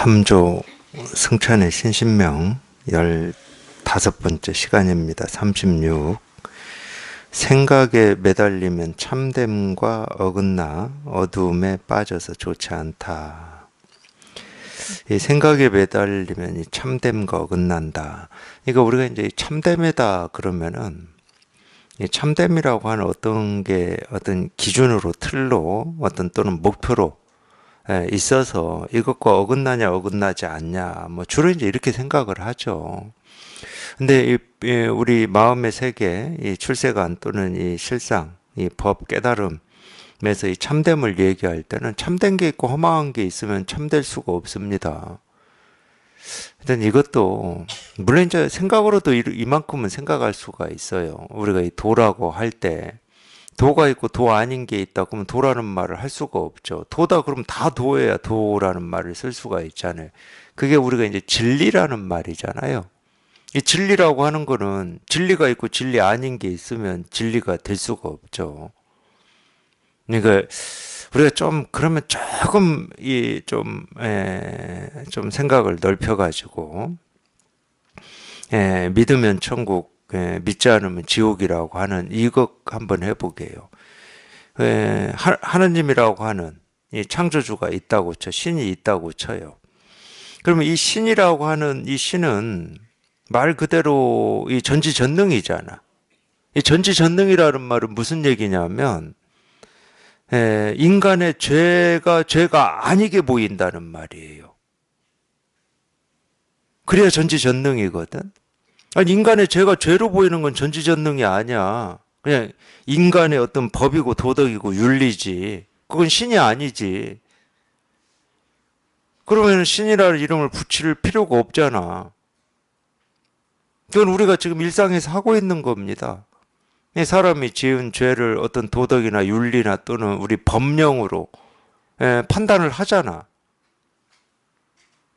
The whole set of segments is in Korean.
3조 승천의 신신명 15번째 시간입니다. 36. 생각에 매달리면 참됨과 어긋나 어두움에 빠져서 좋지 않다. 이 생각에 매달리면 이 참됨과 어긋난다. 그러니까 우리가 이제 참됨이다 그러면은 이 참됨이라고 하는 어떤 게 어떤 기준으로 틀로 어떤 또는 목표로 있어서 이것과 어긋나냐 어긋나지 않냐 뭐 주로 이제 이렇게 생각을 하죠. 근데 우리 마음의 세계, 이 출세관 또는 이 실상, 이 법 깨달음에서 이 참됨을 얘기할 때는 참된 게 있고 허망한 게 있으면 참될 수가 없습니다. 일단 이것도 물론 이제 생각으로도 이만큼은 생각할 수가 있어요. 우리가 이 도라고 할 때 도가 있고 도 아닌 게 있다 그러면 도라는 말을 할 수가 없죠. 도다 그러면 다 도여야 도라는 말을 쓸 수가 있잖아요. 그게 우리가 이제 진리라는 말이잖아요. 이 진리라고 하는 거는 진리가 있고 진리 아닌 게 있으면 진리가 될 수가 없죠. 그러니까 우리가 좀 그러면 조금 좀 생각을 넓혀가지고 믿으면 천국, 믿지 않으면 지옥이라고 하는 이것 한번 해보게요. 하느님이라고 하는 이 창조주가 있다고 쳐, 신이 있다고 쳐요. 그러면 이 신이라고 하는 이 신은 말 그대로 이 전지전능이잖아. 이 전지전능이라는 말은 무슨 얘기냐면 인간의 죄가 아니게 보인다는 말이에요. 그래야 전지전능이거든. 아니, 인간의 죄가 죄로 보이는 건 전지전능이 아니야. 그냥 인간의 어떤 법이고 도덕이고 윤리지. 그건 신이 아니지. 그러면 신이라는 이름을 붙일 필요가 없잖아. 그건 우리가 지금 일상에서 하고 있는 겁니다. 사람이 지은 죄를 어떤 도덕이나 윤리나 또는 우리 법령으로 판단을 하잖아.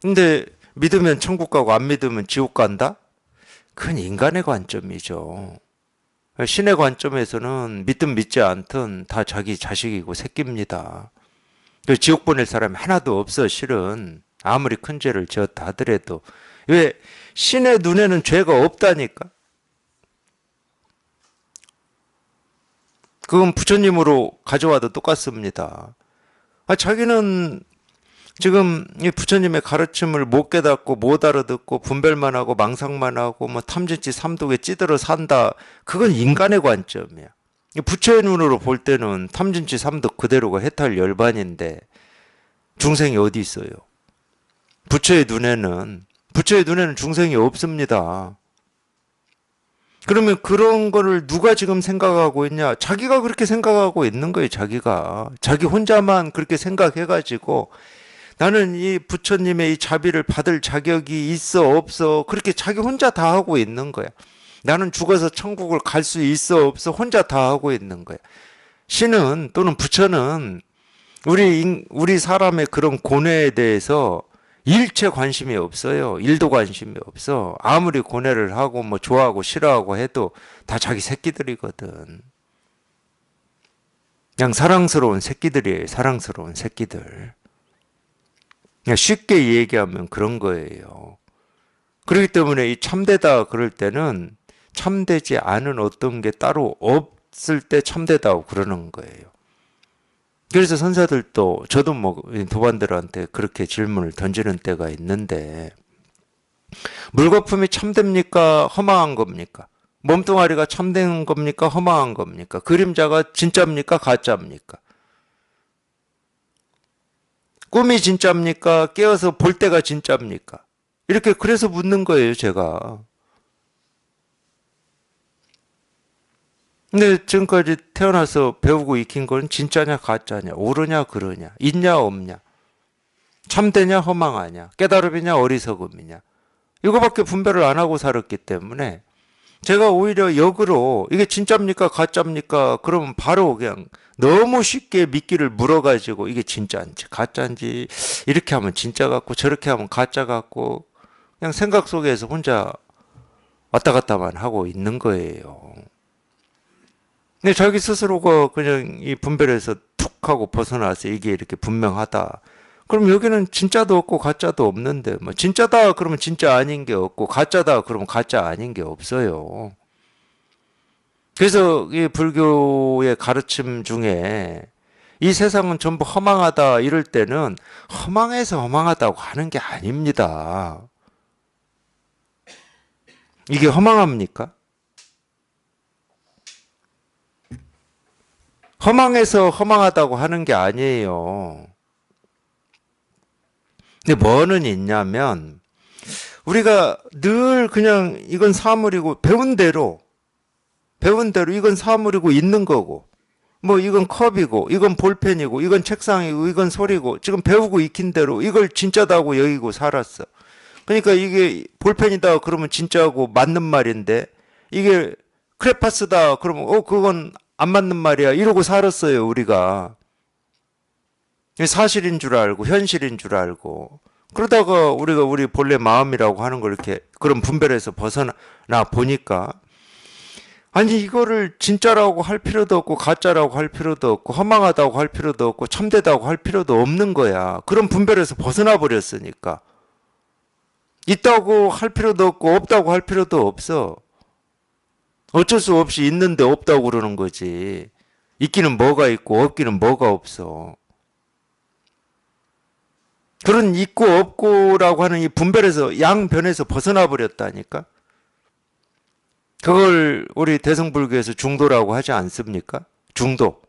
근데 믿으면 천국 가고 안 믿으면 지옥 간다? 그건 인간의 관점이죠. 신의 관점에서는 믿든 믿지 않든 다 자기 자식이고 새끼입니다. 지옥 보낼 사람이 하나도 없어 실은. 아무리 큰 죄를 지었다 하더라도. 왜? 신의 눈에는 죄가 없다니까. 그건 부처님으로 가져와도 똑같습니다. 자기는 지금 이 부처님의 가르침을 못 깨닫고 못 알아듣고 분별만 하고 망상만 하고 뭐 탐진치 삼독에 찌들어 산다. 그건 인간의 관점이야. 부처의 눈으로 볼 때는 탐진치 삼독 그대로가 해탈 열반인데 중생이 어디 있어요? 부처의 눈에는 중생이 없습니다. 그러면 그런 거를 누가 지금 생각하고 있냐? 자기가 그렇게 생각하고 있는 거예요, 자기가. 자기 혼자만 그렇게 생각해가지고 나는 이 부처님의 이 자비를 받을 자격이 있어, 없어. 그렇게 자기 혼자 다 하고 있는 거야. 나는 죽어서 천국을 갈 수 있어, 없어. 혼자 다 하고 있는 거야. 신은 또는 부처는 우리 사람의 그런 고뇌에 대해서 일체 관심이 없어요. 일도 관심이 없어. 아무리 고뇌를 하고 뭐 좋아하고 싫어하고 해도 다 자기 새끼들이거든. 그냥 사랑스러운 새끼들이에요. 사랑스러운 새끼들. 그냥 쉽게 얘기하면 그런 거예요. 그렇기 때문에 이 참되다 그럴 때는 참되지 않은 어떤 게 따로 없을 때 참되다고 그러는 거예요. 그래서 선사들도 저도 뭐 도반들한테 그렇게 질문을 던지는 때가 있는데 물거품이 참됩니까? 허망한 겁니까? 몸뚱아리가 참된 겁니까? 허망한 겁니까? 그림자가 진짜입니까? 가짜입니까? 꿈이 진짜입니까? 깨어서 볼 때가 진짜입니까? 이렇게 그래서 묻는 거예요, 제가. 근데 지금까지 태어나서 배우고 익힌 건 진짜냐 가짜냐 옳으냐 그르냐 있냐 없냐 참되냐 허망하냐 깨달음이냐 어리석음이냐 이거밖에 분별을 안 하고 살았기 때문에 제가 오히려 역으로 이게 진짜입니까 가짜입니까 그러면 바로 그냥 너무 쉽게 미끼를 물어가지고 이게 진짜인지 가짜인지 이렇게 하면 진짜 같고 저렇게 하면 가짜 같고 그냥 생각 속에서 혼자 왔다 갔다만 하고 있는 거예요. 근데 자기 스스로가 그냥 이 분별에서 툭 하고 벗어나서 이게 이렇게 분명하다. 그럼 여기는 진짜도 없고 가짜도 없는데 뭐 진짜다 그러면 진짜 아닌 게 없고 가짜다 그러면 가짜 아닌 게 없어요. 그래서 이 불교의 가르침 중에 이 세상은 전부 허망하다 이럴 때는 허망해서 허망하다고 하는 게 아닙니다. 이게 허망합니까? 허망해서 허망하다고 하는 게 아니에요. 근데 뭐는 있냐면 우리가 늘 그냥 이건 사물이고 배운 대로 이건 사물이고 있는 거고 뭐 이건 컵이고 이건 볼펜이고 이건 책상이고 이건 소리고 지금 배우고 익힌 대로 이걸 진짜다고 여기고 살았어. 그러니까 이게 볼펜이다 그러면 진짜고 맞는 말인데 이게 크레파스다 그러면 그건 안 맞는 말이야 이러고 살았어요 우리가. 사실인 줄 알고 현실인 줄 알고 그러다가 우리가 우리 본래 마음이라고 하는 걸 이렇게 그런 분별에서 벗어나 보니까 아니 이거를 진짜라고 할 필요도 없고 가짜라고 할 필요도 없고 허망하다고 할 필요도 없고 참되다고 할 필요도 없는 거야. 그런 분별에서 벗어나 버렸으니까. 있다고 할 필요도 없고 없다고 할 필요도 없어. 어쩔 수 없이 있는데 없다고 그러는 거지. 있기는 뭐가 있고 없기는 뭐가 없어. 그런 있고 없고라고 하는 이 분별에서 양변에서 벗어나 버렸다니까. 그걸 우리 대성불교에서 중도라고 하지 않습니까? 중도.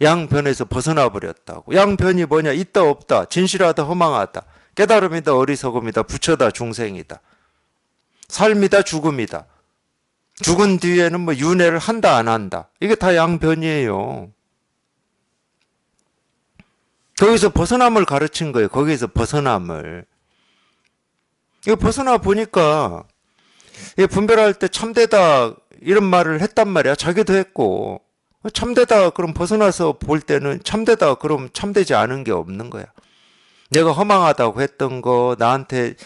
양변에서 벗어나 버렸다고. 양변이 뭐냐? 있다 없다. 진실하다 허망하다. 깨달음이다 어리석음이다. 부처다 중생이다. 삶이다 죽음이다. 죽은 뒤에는 뭐 윤회를 한다 안 한다. 이게 다 양변이에요. 거기서 벗어남을 가르친 거예요. 거기에서 벗어남을. 이거 벗어나 보니까 분별할 때 참되다 이런 말을 했단 말이야. 자기도 했고. 참되다 그럼 벗어나서 볼 때는 참되다 그럼 참되지 않은 게 없는 거야. 내가 허망하다고 했던 거 나한테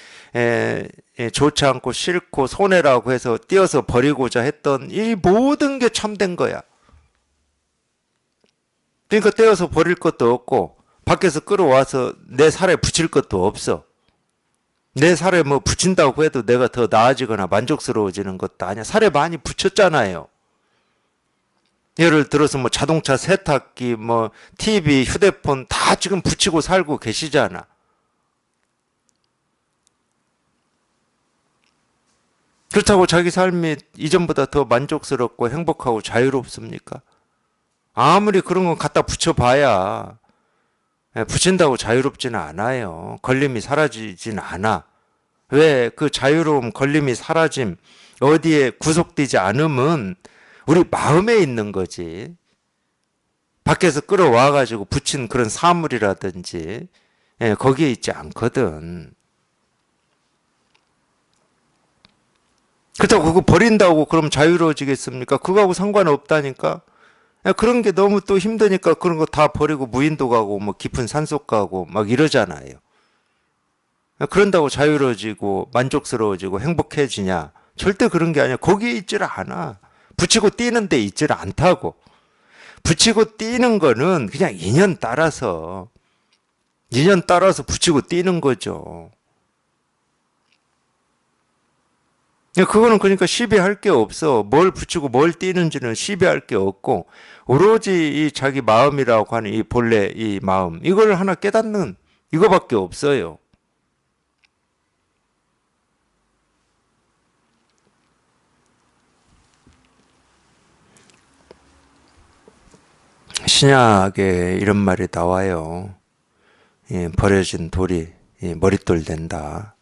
좋지 않고 싫고 손해라고 해서 띄어서 버리고자 했던 이 모든 게 참된 거야. 그러니까 떼어서 버릴 것도 없고 밖에서 끌어와서 내 살에 붙일 것도 없어. 내 살에 뭐 붙인다고 해도 내가 더 나아지거나 만족스러워지는 것도 아니야. 살에 많이 붙였잖아요. 예를 들어서 뭐 자동차, 세탁기, 뭐 TV, 휴대폰 다 지금 붙이고 살고 계시잖아. 그렇다고 자기 삶이 이전보다 더 만족스럽고 행복하고 자유롭습니까? 아무리 그런 건 갖다 붙여봐야 붙인다고 자유롭지는 않아요. 걸림이 사라지진 않아. 왜? 그 자유로움, 걸림이 사라짐, 어디에 구속되지 않음은 우리 마음에 있는 거지. 밖에서 끌어와가지고 붙인 그런 사물이라든지 거기에 있지 않거든. 그렇다고 그거 버린다고 그럼 자유로워지겠습니까? 그거하고 상관없다니까. 그런 게 너무 또 힘드니까 그런 거 다 버리고 무인도 가고 뭐 깊은 산속 가고 막 이러잖아요. 그런다고 자유로워지고 만족스러워지고 행복해지냐? 절대 그런 게 아니야. 거기에 있지를 않아. 붙이고 뛰는 데 있지를 않다고. 붙이고 뛰는 거는 그냥 인연 따라서 붙이고 뛰는 거죠. 그거는 그러니까 시비할 게 없어. 뭘 붙이고 뭘 띄는지는 시비할 게 없고 오로지 이 자기 마음이라고 하는 이 본래 이 마음 이걸 하나 깨닫는 이거밖에 없어요. 신약에 이런 말이 나와요. 버려진 돌이 머릿돌 된다.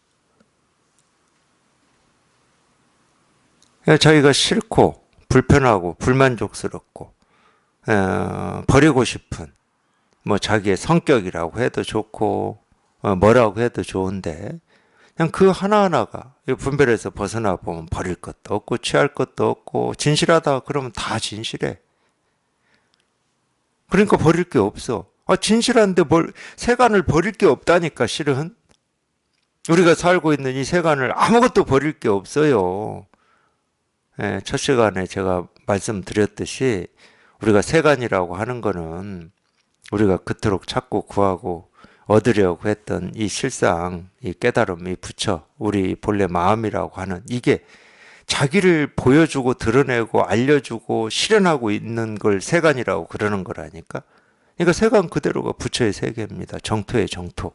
자기가 싫고 불편하고 불만족스럽고 버리고 싶은 뭐 자기의 성격이라고 해도 좋고 뭐라고 해도 좋은데 그냥 그 하나하나가 분별해서 벗어나 보면 버릴 것도 없고 취할 것도 없고 진실하다 그러면 다 진실해. 그러니까 버릴 게 없어. 진실한데 세간을 버릴 게 없다니까 실은. 우리가 살고 있는 이 세간을 아무것도 버릴 게 없어요. 첫 시간에 제가 말씀드렸듯이 우리가 세간이라고 하는 거는 우리가 그토록 찾고 구하고 얻으려고 했던 이 실상, 이 깨달음, 이 부처, 우리 본래 마음이라고 하는 이게 자기를 보여주고 드러내고 알려주고 실현하고 있는 걸 세간이라고 그러는 거라니까. 그러니까 세간 그대로가 부처의 세계입니다. 정토의 정토.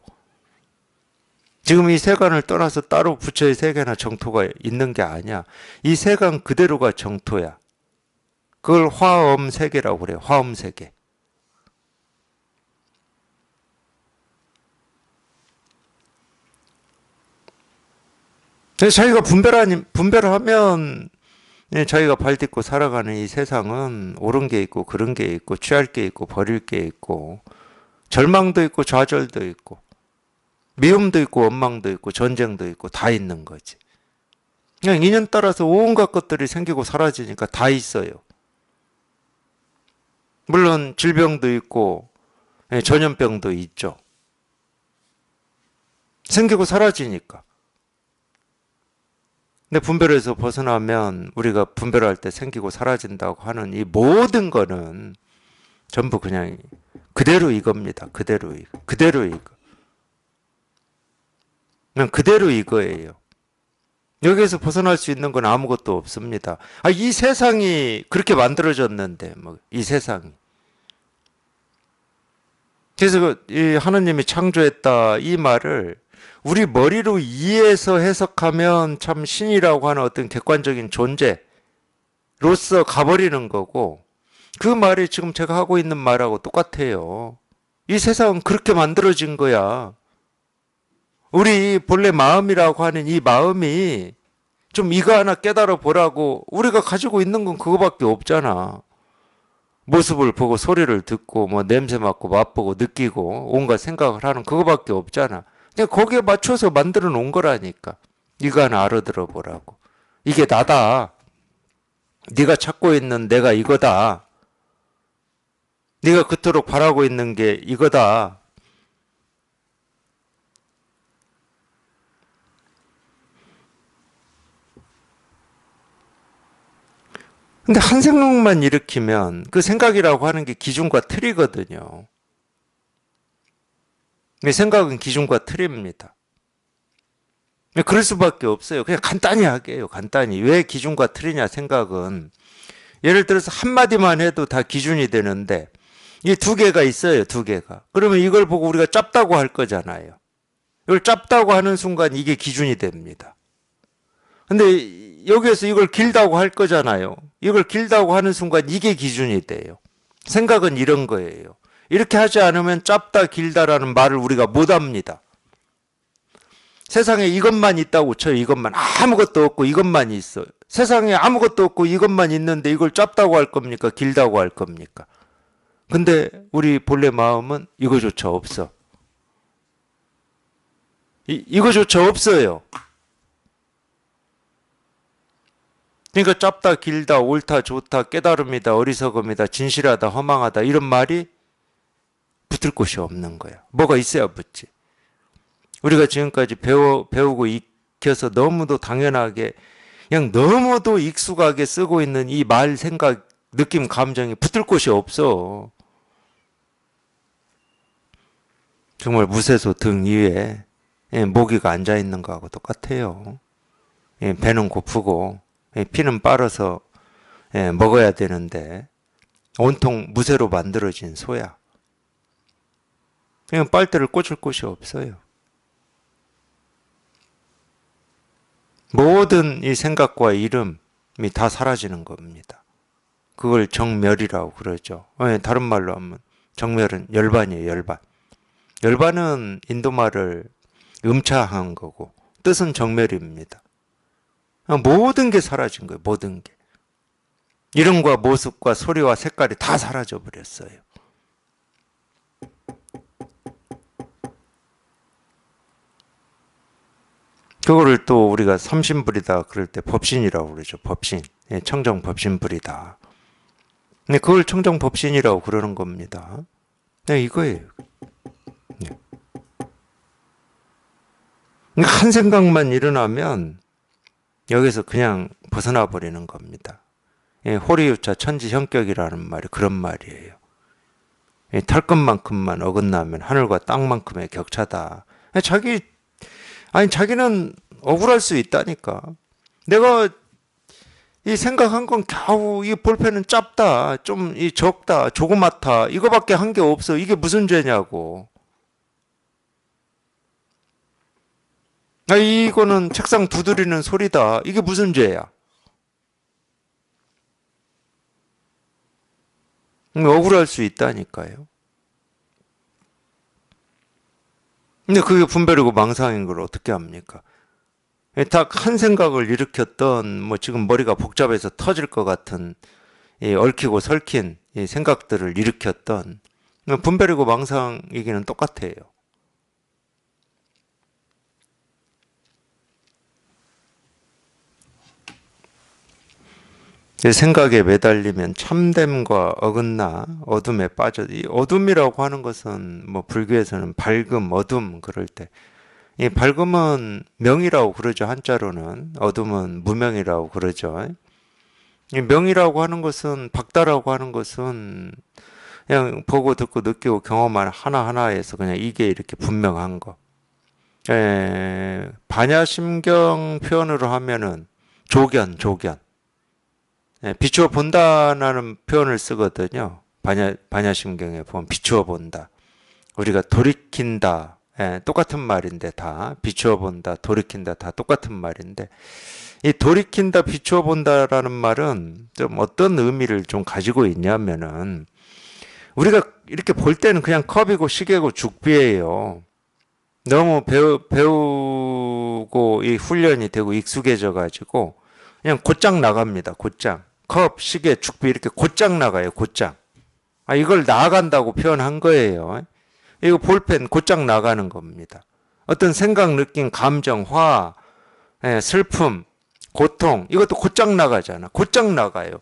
지금 이 세간을 떠나서 따로 부처의 세계나 정토가 있는 게 아니야. 이 세간 그대로가 정토야. 그걸 화엄 세계라고 그래요. 화엄 세계. 그래서 자기가 분별하면 자기가 발 딛고 살아가는 이 세상은 옳은 게 있고 그른 게 있고 취할 게 있고 버릴 게 있고 절망도 있고 좌절도 있고 미움도 있고 원망도 있고 전쟁도 있고 다 있는 거지. 그냥 인연 따라서 온갖 것들이 생기고 사라지니까 다 있어요. 물론 질병도 있고 전염병도 있죠. 생기고 사라지니까. 근데 분별에서 벗어나면 우리가 분별할 때 생기고 사라진다고 하는 이 모든 거는 전부 그냥 그대로 이겁니다. 그대로 이거. 그대로 이거. 그냥 그대로 이거예요. 여기에서 벗어날 수 있는 건 아무것도 없습니다. 이 세상이 그렇게 만들어졌는데, 이 세상이. 그래서 이 하나님이 창조했다 이 말을 우리 머리로 이해해서 해석하면 참 신이라고 하는 어떤 객관적인 존재로서 가버리는 거고, 그 말이 지금 제가 하고 있는 말하고 똑같아요. 이 세상은 그렇게 만들어진 거야. 우리 본래 마음이라고 하는 이 마음이 좀 이거 하나 깨달아 보라고 우리가 가지고 있는 건 그거밖에 없잖아. 모습을 보고 소리를 듣고 뭐 냄새 맡고 맛보고 느끼고 온갖 생각을 하는 그거밖에 없잖아. 그냥 거기에 맞춰서 만들어 놓은 거라니까. 이거 하나 알아들어 보라고. 이게 나다. 네가 찾고 있는 내가 이거다. 네가 그토록 바라고 있는 게 이거다. 근데 한 생각만 일으키면 그 생각이라고 하는 게 기준과 틀이거든요. 생각은 기준과 틀입니다. 그럴 수밖에 없어요. 그냥 간단히 하게요. 간단히. 왜 기준과 틀이냐 생각은. 예를 들어서 한마디만 해도 다 기준이 되는데 이 두 개가 있어요. 두 개가. 그러면 이걸 보고 우리가 짧다고 할 거잖아요. 이걸 짧다고 하는 순간 이게 기준이 됩니다. 근데 여기에서 이걸 길다고 할 거잖아요. 이걸 길다고 하는 순간 이게 기준이 돼요. 생각은 이런 거예요. 이렇게 하지 않으면 짧다 길다라는 말을 우리가 못 합니다. 세상에 이것만 있다고 쳐요. 이것만. 아무것도 없고 이것만 있어요. 세상에 아무것도 없고 이것만 있는데 이걸 짧다고 할 겁니까? 길다고 할 겁니까? 근데 우리 본래 마음은 이거조차 없어. 이거조차 없어요. 그러니까 짧다 길다 옳다 좋다 깨달음이다 어리석음이다 진실하다 허망하다 이런 말이 붙을 곳이 없는 거야. 뭐가 있어야 붙지. 우리가 지금까지 배우고 익혀서 너무도 당연하게 그냥 너무도 익숙하게 쓰고 있는 이 말 생각 느낌 감정이 붙을 곳이 없어. 정말 무쇠소 등 위에 모기가 앉아있는 거하고 똑같아요. 배는 고프고 피는 빨아서 먹어야 되는데 온통 무쇠로 만들어진 소야. 그냥 빨대를 꽂을 곳이 없어요. 모든 이 생각과 이름이 다 사라지는 겁니다. 그걸 정멸이라고 그러죠. 다른 말로 하면 정멸은 열반이에요. 열반. 열반은 인도말을 음차한 거고 뜻은 정멸입니다. 모든 게 사라진 거예요. 모든 게. 이름과 모습과 소리와 색깔이 다 사라져 버렸어요. 그거를 또 우리가 삼신불이다 그럴 때 법신이라고 그러죠. 법신. 청정법신불이다. 근데 그걸 청정법신이라고 그러는 겁니다. 네, 이거예요. 네. 한 생각만 일어나면 여기서 그냥 벗어나 버리는 겁니다. 호리유차 천지형격이라는 말이 그런 말이에요. 탈 것만큼만 어긋나면 하늘과 땅만큼의 격차다. 자기는 억울할 수 있다니까. 내가 이 생각한 건 겨우 이 볼펜은 짧다, 좀 이 적다, 조그맣다, 이거밖에 한 게 없어. 이게 무슨 죄냐고. 이거는 책상 두드리는 소리다. 이게 무슨 죄야? 억울할 수 있다니까요. 근데 그게 분별이고 망상인 걸 어떻게 합니까? 딱 한 생각을 일으켰던, 뭐 지금 머리가 복잡해서 터질 것 같은, 이 얽히고 설킨 이 생각들을 일으켰던, 분별이고 망상이기는 똑같아요. 생각에 매달리면 참됨과 어긋나 어둠에 빠져. 이 어둠이라고 하는 것은 뭐 불교에서는 밝음, 어둠 그럴 때, 이 밝음은 명이라고 그러죠. 한자로는. 어둠은 무명이라고 그러죠. 이 명이라고 하는 것은, 박다라고 하는 것은 그냥 보고 듣고 느끼고 경험한 하나하나에서 그냥 이게 이렇게 분명한 거. 반야심경 표현으로 하면은 조견. 비추어 본다라는 표현을 쓰거든요. 반야심경에 보면 비추어 본다. 우리가 돌이킨다. 똑같은 말인데 다 비추어 본다, 돌이킨다 다 똑같은 말인데, 이 돌이킨다, 비추어 본다라는 말은 좀 어떤 의미를 좀 가지고 있냐면은, 우리가 이렇게 볼 때는 그냥 컵이고 시계고 죽비예요. 너무 배우고 이 훈련이 되고 익숙해져 가지고 그냥 곧장 나갑니다. 곧장. 컵, 시계, 죽비 이렇게 곧장 나가요. 곧장. 이걸 나간다고 표현한 거예요. 이거 볼펜 곧장 나가는 겁니다. 어떤 생각, 느낌, 감정, 화, 슬픔, 고통 이것도 곧장 나가잖아. 곧장 나가요.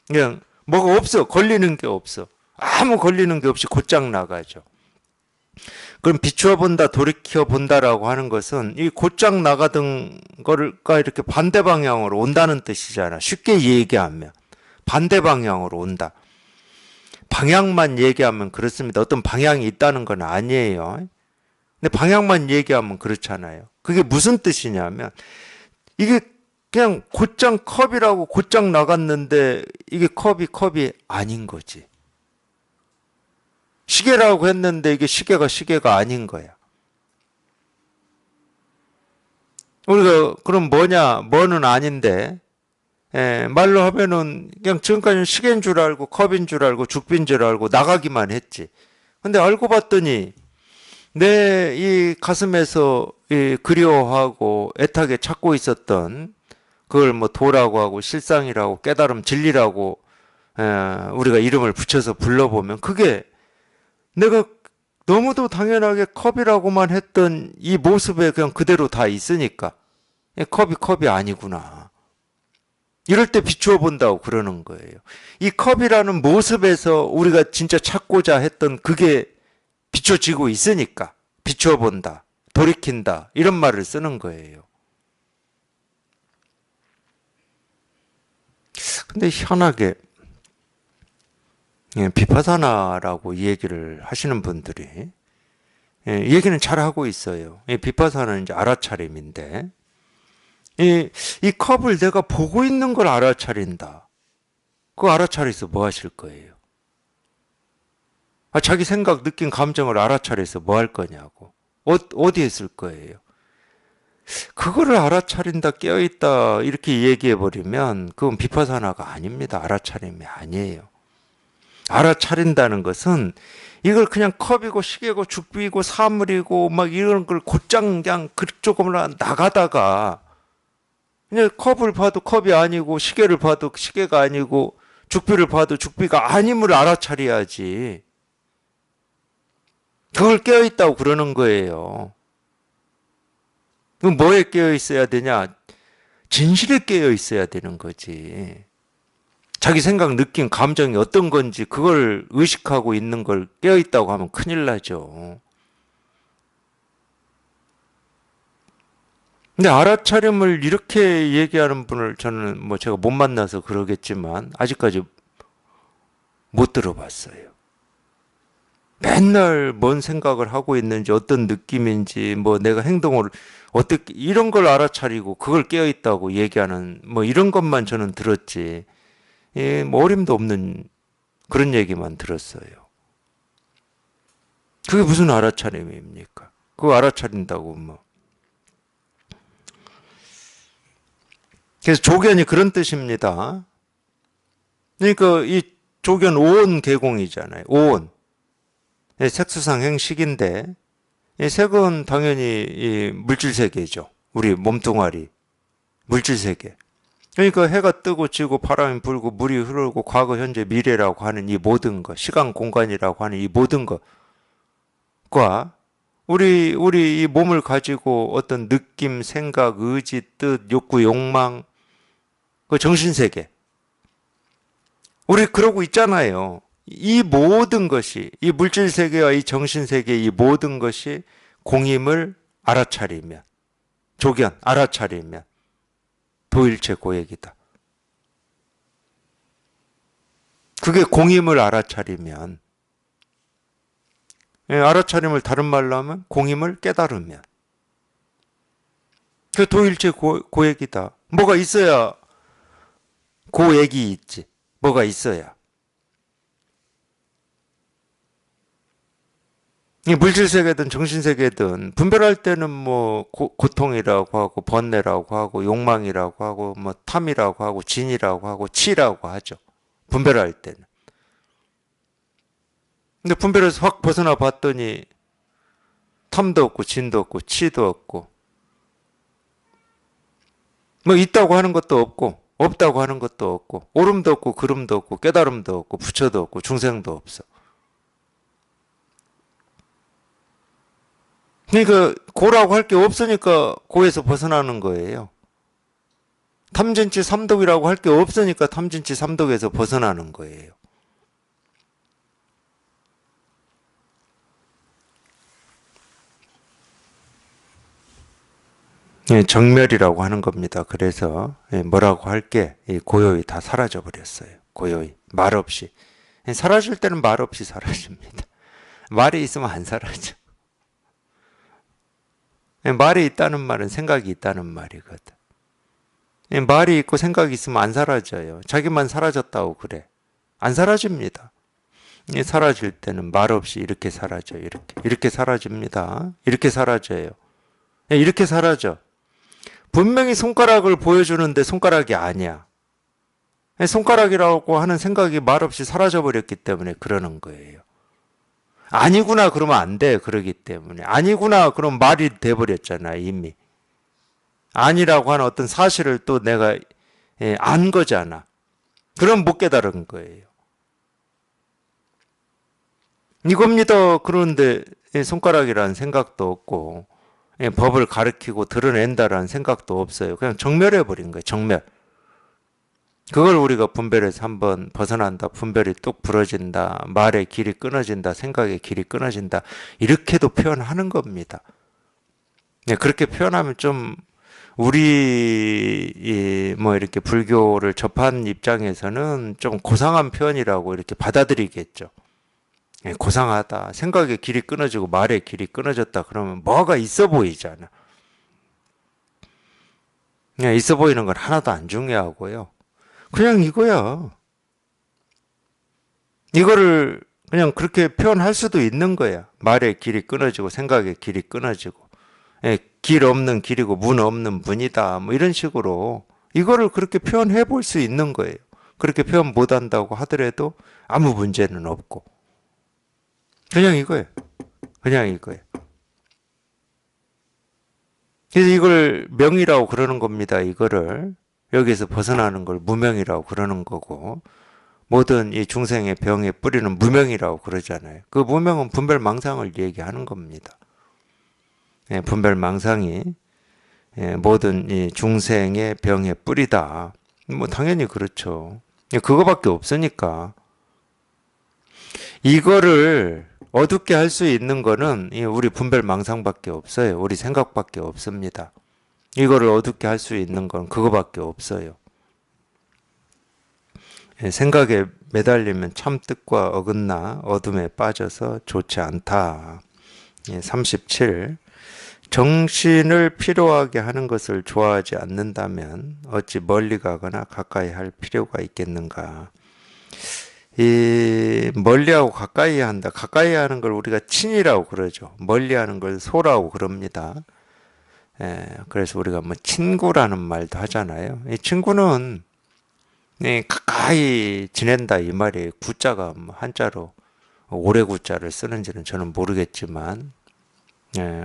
그냥 뭐가 없어. 걸리는 게 없어. 아무 걸리는 게 없이 곧장 나가죠. 그럼 비추어 본다, 돌이켜 본다라고 하는 것은 이 곧장 나가던 거가 이렇게 반대 방향으로 온다는 뜻이잖아. 쉽게 얘기하면 반대 방향으로 온다. 방향만 얘기하면 그렇습니다. 어떤 방향이 있다는 건 아니에요. 근데 방향만 얘기하면 그렇잖아요. 그게 무슨 뜻이냐면, 이게 그냥 곧장 컵이라고 곧장 나갔는데 이게 컵이 아닌 거지. 시계라고 했는데 이게 시계가 아닌 거야. 우리가 그럼 뭐는 아닌데, 말로 하면은 그냥 지금까지는 시계인 줄 알고 컵인 줄 알고 죽비인 줄 알고 나가기만 했지. 근데 알고 봤더니 내 이 가슴에서 이 그리워하고 애타게 찾고 있었던 그걸 뭐 도라고 하고 실상이라고 깨달음 진리라고 우리가 이름을 붙여서 불러보면 그게 내가 너무도 당연하게 컵이라고만 했던 이 모습에 그냥 그대로 다 있으니까 컵이 아니구나. 이럴 때 비추어 본다고 그러는 거예요. 이 컵이라는 모습에서 우리가 진짜 찾고자 했던 그게 비춰지고 있으니까 비추어 본다, 돌이킨다 이런 말을 쓰는 거예요. 근데 희한하게 비파사나라고 이 얘기를 하시는 분들이 이 얘기는 잘 하고 있어요. 비파사나는 이제 알아차림인데 이 컵을 내가 보고 있는 걸 알아차린다. 그거 알아차려서 뭐 하실 거예요? 자기 생각, 느낌, 감정을 알아차려서 뭐 할 거냐고. 어디에 쓸 거예요? 그거를 알아차린다, 깨어있다 이렇게 얘기해버리면 그건 비파사나가 아닙니다. 알아차림이 아니에요. 알아차린다는 것은 이걸 그냥 컵이고 시계고 죽비고 사물이고 막 이런 걸 곧장 그냥 그쪽으로 나가다가 그냥 컵을 봐도 컵이 아니고 시계를 봐도 시계가 아니고 죽비를 봐도 죽비가 아님을 알아차려야지. 그걸 깨어있다고 그러는 거예요. 그럼 뭐에 깨어있어야 되냐? 진실에 깨어있어야 되는 거지. 자기 생각, 느낌, 감정이 어떤 건지 그걸 의식하고 있는 걸 깨어있다고 하면 큰일 나죠. 근데 알아차림을 이렇게 얘기하는 분을 저는 뭐 제가 못 만나서 그러겠지만 아직까지 못 들어봤어요. 맨날 뭔 생각을 하고 있는지, 어떤 느낌인지, 뭐 내가 행동을 어떻게, 이런 걸 알아차리고 그걸 깨어있다고 얘기하는 뭐 이런 것만 저는 들었지. 예, 뭐 어림도 없는 그런 얘기만 들었어요. 그게 무슨 알아차림입니까? 그거 알아차린다고 뭐. 그래서 조견이 그런 뜻입니다. 그러니까 이 조견 오온 계공이잖아요. 오온. 예, 색수상 행식인데, 이 색은 당연히 이 물질 세계죠. 우리 몸뚱아리. 물질 세계. 그러니까 해가 뜨고 지고 바람이 불고 물이 흐르고 과거, 현재, 미래라고 하는 이 모든 것, 시간, 공간이라고 하는 이 모든 것과 우리 이 몸을 가지고 어떤 느낌, 생각, 의지, 뜻, 욕구, 욕망, 그 정신세계. 우리 그러고 있잖아요. 이 모든 것이, 이 물질세계와 이 정신세계 이 모든 것이 공임을 알아차리면, 조견, 알아차리면, 도일체 고액이다. 그게 공임을 알아차리면, 예, 알아차림을 다른 말로 하면 공임을 깨달으면, 그 도일체 고액이다. 뭐가 있어야 고액이 있지. 뭐가 있어야. 이 물질세계든 정신세계든 분별할 때는 뭐 고통이라고 하고 번뇌라고 하고 욕망이라고 하고 뭐 탐이라고 하고 진이라고 하고 치라고 하죠. 분별할 때는. 근데 분별에서 확 벗어나 봤더니 탐도 없고 진도 없고 치도 없고 뭐 있다고 하는 것도 없고 없다고 하는 것도 없고 옳음도 없고 그름도 없고 깨달음도 없고 부처도 없고 중생도 없어. 그러니까 고라고 할 게 없으니까 고에서 벗어나는 거예요. 탐진치 삼독이라고 할 게 없으니까 탐진치 삼독에서 벗어나는 거예요. 예, 정멸이라고 하는 겁니다. 그래서 뭐라고 할 게 고요히 다 사라져 버렸어요. 고요히 말없이. 사라질 때는 말없이 사라집니다. 말이 있으면 안 사라져. 말이 있다는 말은 생각이 있다는 말이거든. 말이 있고 생각이 있으면 안 사라져요. 자기만 사라졌다고 그래. 안 사라집니다. 사라질 때는 말없이 이렇게 사라져요. 이렇게 사라집니다. 이렇게 사라져요. 이렇게 사라져. 분명히 손가락을 보여주는데 손가락이 아니야. 손가락이라고 하는 생각이 말없이 사라져버렸기 때문에 그러는 거예요. 아니구나 그러면 안 돼. 그러기 때문에. 아니구나 그럼 말이 돼버렸잖아 이미. 아니라고 하는 어떤 사실을 또 내가 안 거잖아. 그럼 못 깨달은 거예요. 이겁니다. 그런데 손가락이라는 생각도 없고 법을 가르치고 드러낸다라는 생각도 없어요. 그냥 정멸해버린 거예요. 정멸. 그걸 우리가 분별에서 한번 벗어난다. 분별이 뚝 부러진다. 말의 길이 끊어진다. 생각의 길이 끊어진다. 이렇게도 표현하는 겁니다. 그렇게 표현하면 좀 우리 뭐 이렇게 불교를 접한 입장에서는 좀 고상한 표현이라고 이렇게 받아들이겠죠. 고상하다. 생각의 길이 끊어지고 말의 길이 끊어졌다. 그러면 뭐가 있어 보이잖아. 그냥 있어 보이는 건 하나도 안 중요하고요. 그냥 이거야. 이거를 그냥 그렇게 표현할 수도 있는 거야. 말의 길이 끊어지고 생각의 길이 끊어지고 길 없는 길이고 문 없는 문이다. 뭐 이런 식으로 이거를 그렇게 표현해 볼 수 있는 거예요. 그렇게 표현 못 한다고 하더라도 아무 문제는 없고. 그냥 이거예요. 그냥 이거예요. 그래서 이걸 명이라고 그러는 겁니다. 이거를 여기서 벗어나는 걸 무명이라고 그러는 거고 모든 이 중생의 병의 뿌리는 무명이라고 그러잖아요. 그 무명은 분별망상을 얘기하는 겁니다. 분별망상이 모든 이 중생의 병의 뿌리다. 뭐 당연히 그렇죠. 그거밖에 없으니까. 이거를 어둡게 할 수 있는 거는 우리 분별망상밖에 없어요. 우리 생각밖에 없습니다. 이거를 어둡게 할 수 있는 건 그거밖에 없어요. 생각에 매달리면 참 뜻과 어긋나 어둠에 빠져서 좋지 않다. 37. 정신을 피로하게 하는 것을 좋아하지 않는다면 어찌 멀리 가거나 가까이 할 필요가 있겠는가. 이 멀리하고 가까이 한다. 가까이 하는 걸 우리가 친이라고 그러죠. 멀리하는 걸 소라고 그럽니다. 그래서 우리가 뭐 친구라는 말도 하잖아요. 이 친구는 가까이 지낸다 이 말이에요. 구자가 뭐 한자로 오래 구자를 쓰는지는 저는 모르겠지만,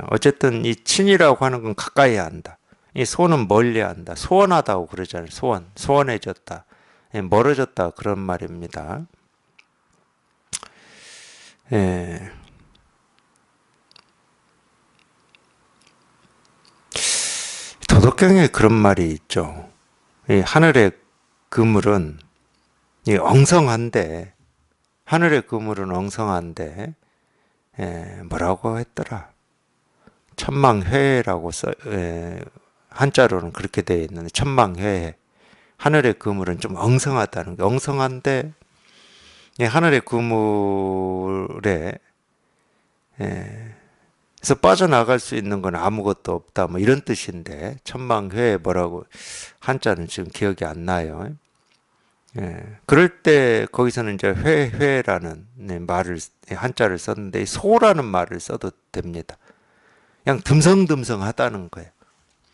어쨌든 이 친이라고 하는 건 가까이 한다. 이 소는 멀리 한다. 소원하다고 그러잖아요. 소원해졌다. 멀어졌다 그런 말입니다. 도덕경에 그런 말이 있죠. 이 하늘의 그물은 이 엉성한데, 하늘의 그물은 엉성한데, 뭐라고 했더라? 천망회라고 한자로는 그렇게 되어 있는데, 천망회. 하늘의 그물은 좀 엉성하다는 게, 엉성한데, 하늘의 그물에, 그래서 빠져나갈 수 있는 건 아무것도 없다. 뭐 이런 뜻인데, 천망회 뭐라고, 한자는 지금 기억이 안 나요. 그럴 때 거기서는 이제 회라는 말을 한자를 썼는데 소라는 말을 써도 됩니다. 그냥 듬성듬성하다는 거예요.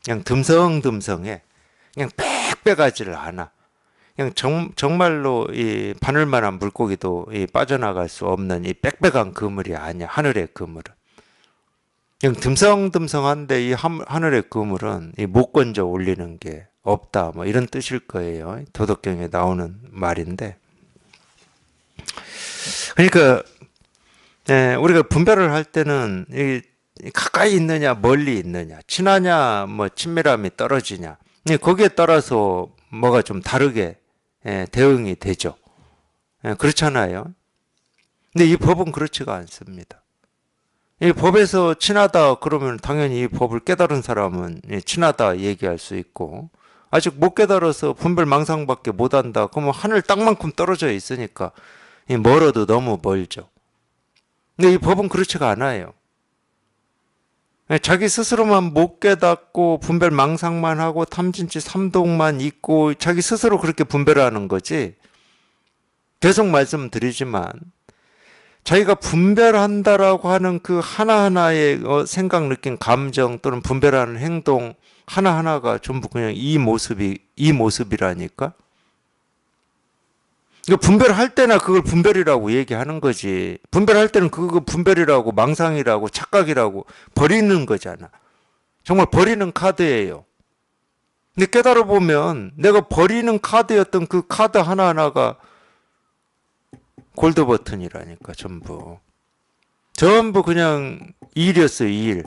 그냥 듬성듬성해. 그냥 빽빽하지를 않아. 그냥 정말로 이 바늘만한 물고기도 이 빠져나갈 수 없는 이 빽빽한 그물이 아니야. 하늘의 그물은. 그냥 듬성듬성한데 이 하늘의 그물은 이 못 건져 올리는 게 없다. 뭐 이런 뜻일 거예요. 도덕경에 나오는 말인데. 그러니까 우리가 분별을 할 때는 가까이 있느냐 멀리 있느냐 친하냐 뭐 친밀함이 떨어지냐 거기에 따라서 뭐가 좀 다르게 대응이 되죠. 그렇잖아요. 근데 이 법은 그렇지가 않습니다. 이 법에서 친하다 그러면 당연히 이 법을 깨달은 사람은 친하다 얘기할 수 있고 아직 못 깨달아서 분별망상밖에 못한다 그러면 하늘 땅만큼 떨어져 있으니까 멀어도 너무 멀죠. 근데 이 법은 그렇지가 않아요. 자기 스스로만 못 깨닫고 분별망상만 하고 탐진치 삼독만 있고 자기 스스로 그렇게 분별하는 거지. 계속 말씀드리지만 자기가 분별한다라고 하는 그 하나하나의 생각, 느낌, 감정 또는 분별하는 행동 하나하나가 전부 그냥 이 모습이라니까? 그러니까 분별할 때나 그걸 분별이라고 얘기하는 거지. 분별할 때는 그거 분별이라고 망상이라고 착각이라고 버리는 거잖아. 정말 버리는 카드예요. 근데 깨달아 보면 내가 버리는 카드였던 그 카드 하나하나가 골드 버튼이라니까 전부. 전부 그냥 일이었어요. 일.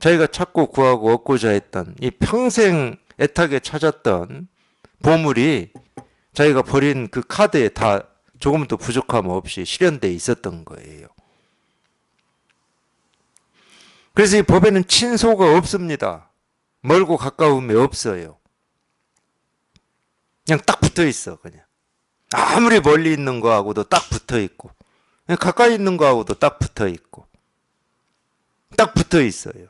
자기가 찾고 구하고 얻고자 했던 이 평생 애타게 찾았던 보물이 자기가 버린 그 카드에 다 조금도 부족함 없이 실현되어 있었던 거예요. 그래서 이 법에는 친소가 없습니다. 멀고 가까움이 없어요. 그냥 딱 붙어 있어 그냥. 아무리 멀리 있는 거하고도 딱 붙어 있고 가까이 있는 거하고도 딱 붙어 있고 딱 붙어 있어요.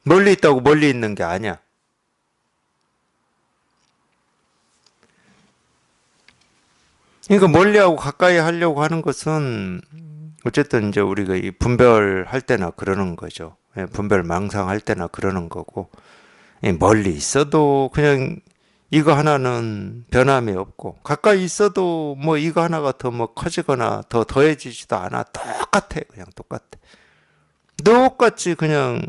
멀리 있다고 멀리 있는 게 아니야. 그러니까 멀리하고 가까이 하려고 하는 것은 어쨌든 이제 우리가 이 분별할 때나 그러는 거죠. 분별 망상할 때나 그러는 거고 멀리 있어도 그냥 이거 하나는 변함이 없고 가까이 있어도 뭐 이거 하나가 더 뭐 커지거나 더 더해지지도 않아. 똑같아. 그냥 똑같아. 똑같이 그냥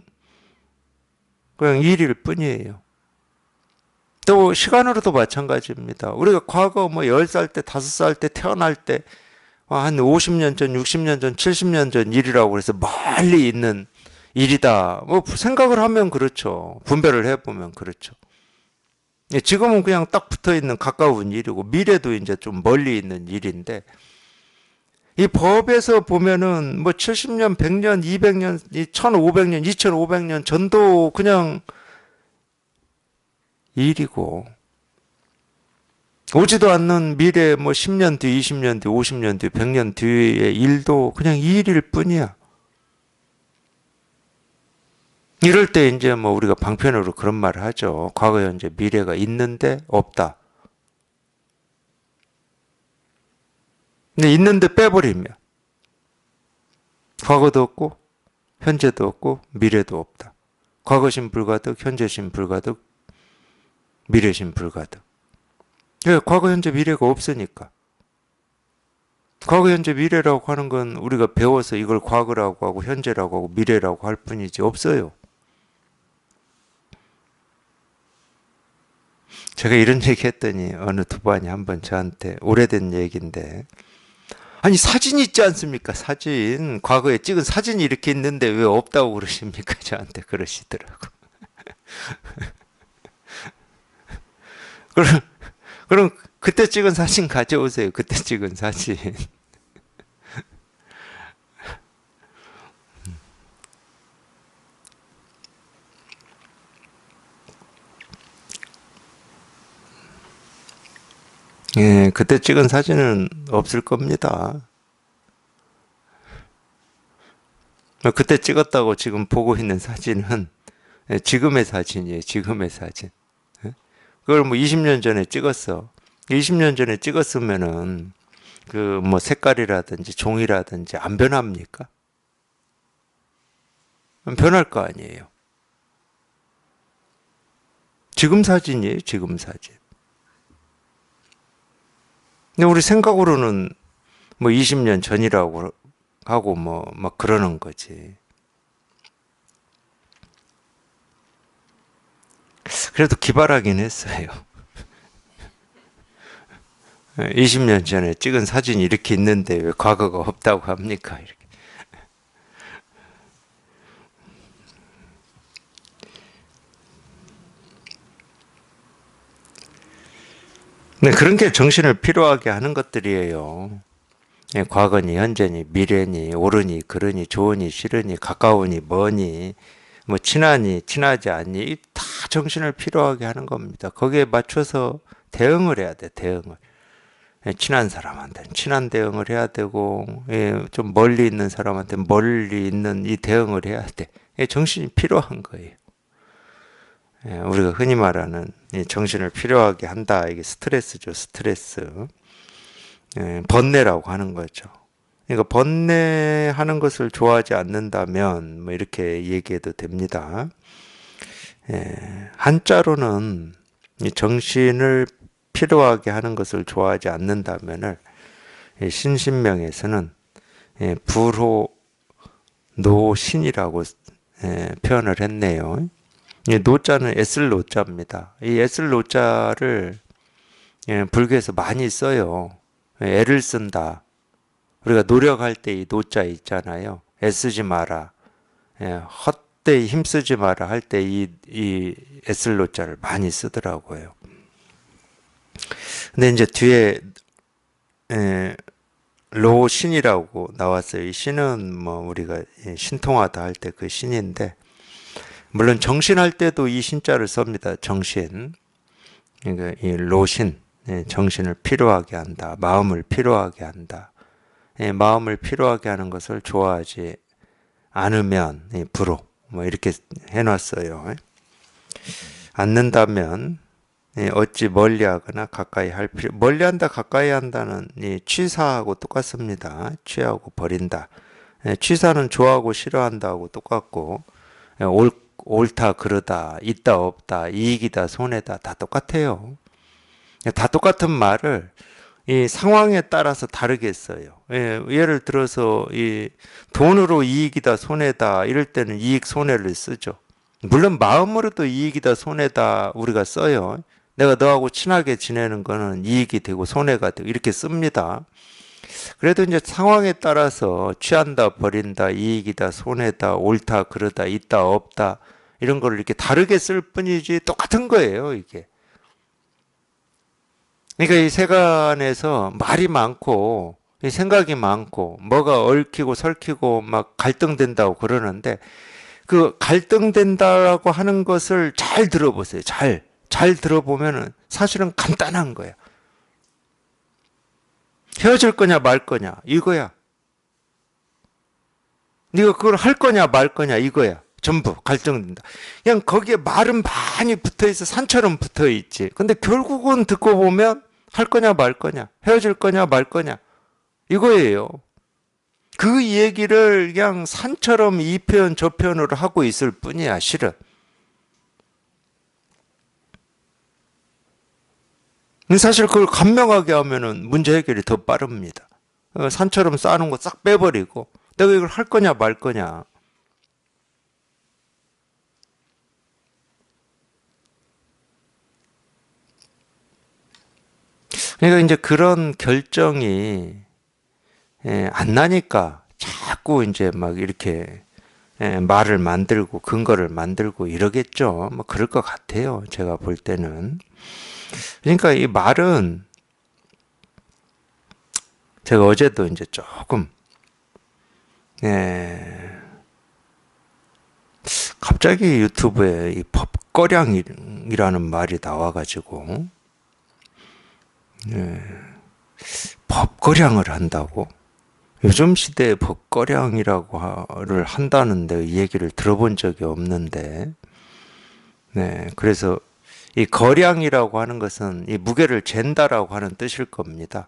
일일 뿐이에요. 또 시간으로도 마찬가지입니다. 우리가 과거 뭐 10살 때, 5살 때 태어날 때 한 50년 전, 60년 전, 70년 전 일이라고 해서 멀리 있는 일이다. 뭐 생각을 하면 그렇죠. 분별을 해보면 그렇죠. 지금은 그냥 딱 붙어 있는 가까운 일이고 미래도 이제 좀 멀리 있는 일인데 이 법에서 보면은 뭐 70년, 100년, 200년, 1500년, 2500년 전도 그냥 일이고 오지도 않는 미래 뭐 10년 뒤, 20년 뒤, 50년 뒤, 100년 뒤의 일도 그냥 이 일일 뿐이야. 이럴 때 이제 뭐 우리가 방편으로 그런 말을 하죠. 과거, 현재, 미래가 있는데 없다. 근데 있는데 빼버리면 과거도 없고 현재도 없고 미래도 없다. 과거신 불가득, 현재신 불가득, 미래신 불가득. 왜? 과거, 현재, 미래가 없으니까. 과거, 현재, 미래라고 하는 건 우리가 배워서 이걸 과거라고 하고 현재라고 하고 미래라고 할 뿐이지 없어요. 제가 이런 얘기 했더니 어느 두반이 한번 저한테, 오래된 얘기인데, 아니 사진 있지 않습니까? 사진. 과거에 찍은 사진이 이렇게 있는데 왜 없다고 그러십니까? 저한테 그러시더라고. 그럼, 그럼 그때 찍은 사진 가져오세요. 그때 찍은 사진. 예, 그때 찍은 사진은 없을 겁니다. 그때 찍었다고 지금 보고 있는 사진은 지금의 사진이에요. 지금의 사진. 그걸 뭐 20년 전에 찍었어. 20년 전에 찍었으면은 그 뭐 색깔이라든지 종이라든지 안 변합니까? 변할 거 아니에요. 지금 사진이에요. 지금 사진. 근데 우리 생각으로는 뭐 20년 전이라고 하고 뭐 막 그러는 거지. 그래도 기발하긴 했어요. 20년 전에 찍은 사진이 이렇게 있는데 왜 과거가 없다고 합니까? 이렇게. 네, 그런 게 정신을 피로하게 하는 것들이에요. 예, 과거니 현재니 미래니 옳으니 그르니 좋으니 싫으니 가까우니 머니 뭐 친하니 친하지 않니 다 정신을 피로하게 하는 겁니다. 거기에 맞춰서 대응을 해야 돼. 대응을. 예, 친한 사람한테는 친한 대응을 해야 되고, 예, 좀 멀리 있는 사람한테는 멀리 있는 이 대응을 해야 돼. 예, 정신이 필요한 거예요. 예, 우리가 흔히 말하는 이 정신을 필요하게 한다. 이게 스트레스죠. 스트레스. 예, 번뇌라고 하는 거죠. 그러니까 번뇌하는 것을 좋아하지 않는다면 뭐 이렇게 얘기해도 됩니다. 예, 한자로는 이 정신을 필요하게 하는 것을 좋아하지 않는다면을 신신명에서는 불호 노신이라고 표현을 했네요. 이 노자는 애쓸 노자입니다. 이 애쓸 노자를 불교에서 많이 써요. 애를 쓴다. 우리가 노력할 때 이 노자 있잖아요. 애쓰지 마라. 헛되이 힘쓰지 마라 할 때 이 애쓸 노자를 많이 쓰더라고요. 근데 이제 뒤에 로신이라고 나왔어요. 이 신은 뭐 우리가 신통하다 할 때 그 신인데, 물론 정신할 때도 이 신자를 씁니다. 정신. 그러니까 이 로신, 정신을 필요하게 한다. 마음을 필요하게 한다. 마음을 필요하게 하는 것을 좋아하지 않으면 불호. 뭐 이렇게 해놨어요. 않는다면 어찌 멀리하거나 가까이 할 필요. 멀리한다 가까이 한다는 이 취사하고 똑같습니다. 취하고 버린다. 취사는 좋아하고 싫어한다하고 똑같고, 옳다 그르다, 있다 없다, 이익이다 손해다 다 똑같아요. 다 똑같은 말을 이 상황에 따라서 다르게 써요. 예를 들어서 이 돈으로 이익이다 손해다 이럴 때는 이익 손해를 쓰죠. 물론 마음으로도 이익이다 손해다 우리가 써요. 내가 너하고 친하게 지내는 거는 이익이 되고 손해가 되고 이렇게 씁니다. 그래도 이제 상황에 따라서 취한다 버린다 이익이다 손해다 옳다 그르다 있다 없다 이런 거를 이렇게 다르게 쓸 뿐이지 똑같은 거예요, 이게. 그러니까 이 세간에서 말이 많고 이 생각이 많고 뭐가 얽히고 설키고 막 갈등된다고 그러는데, 그 갈등된다라고 하는 것을 잘 들어보세요. 잘 들어보면은 사실은 간단한 거예요. 헤어질 거냐 말 거냐 이거야. 네가 그걸 할 거냐 말 거냐 이거야. 전부 갈등된다. 그냥 거기에 말은 많이 붙어있어. 산처럼 붙어있지. 근데 결국은 듣고 보면 할 거냐 말 거냐, 헤어질 거냐 말 거냐 이거예요. 그 얘기를 그냥 산처럼 이 표현 저 표현으로 하고 있을 뿐이야 실은. 사실 그걸 간명하게 하면은 문제 해결이 더 빠릅니다. 산처럼 쌓아놓은 거 싹 빼버리고 내가 이걸 할 거냐 말 거냐. 그러니까 이제 그런 결정이 안 나니까 자꾸 이제 막 이렇게 말을 만들고 근거를 만들고 이러겠죠. 뭐 그럴 것 같아요. 제가 볼 때는. 그러니까 이 말은 제가 어제도 이제 조금 갑자기 유튜브에 이 법거량이라는 말이 나와가지고 법거량을 한다고? 요즘 시대에 법거량이라고를 한다는데 이 얘기를 들어본 적이 없는데, 그래서 이 거량이라고 하는 것은 이 무게를 잰다라고 하는 뜻일 겁니다.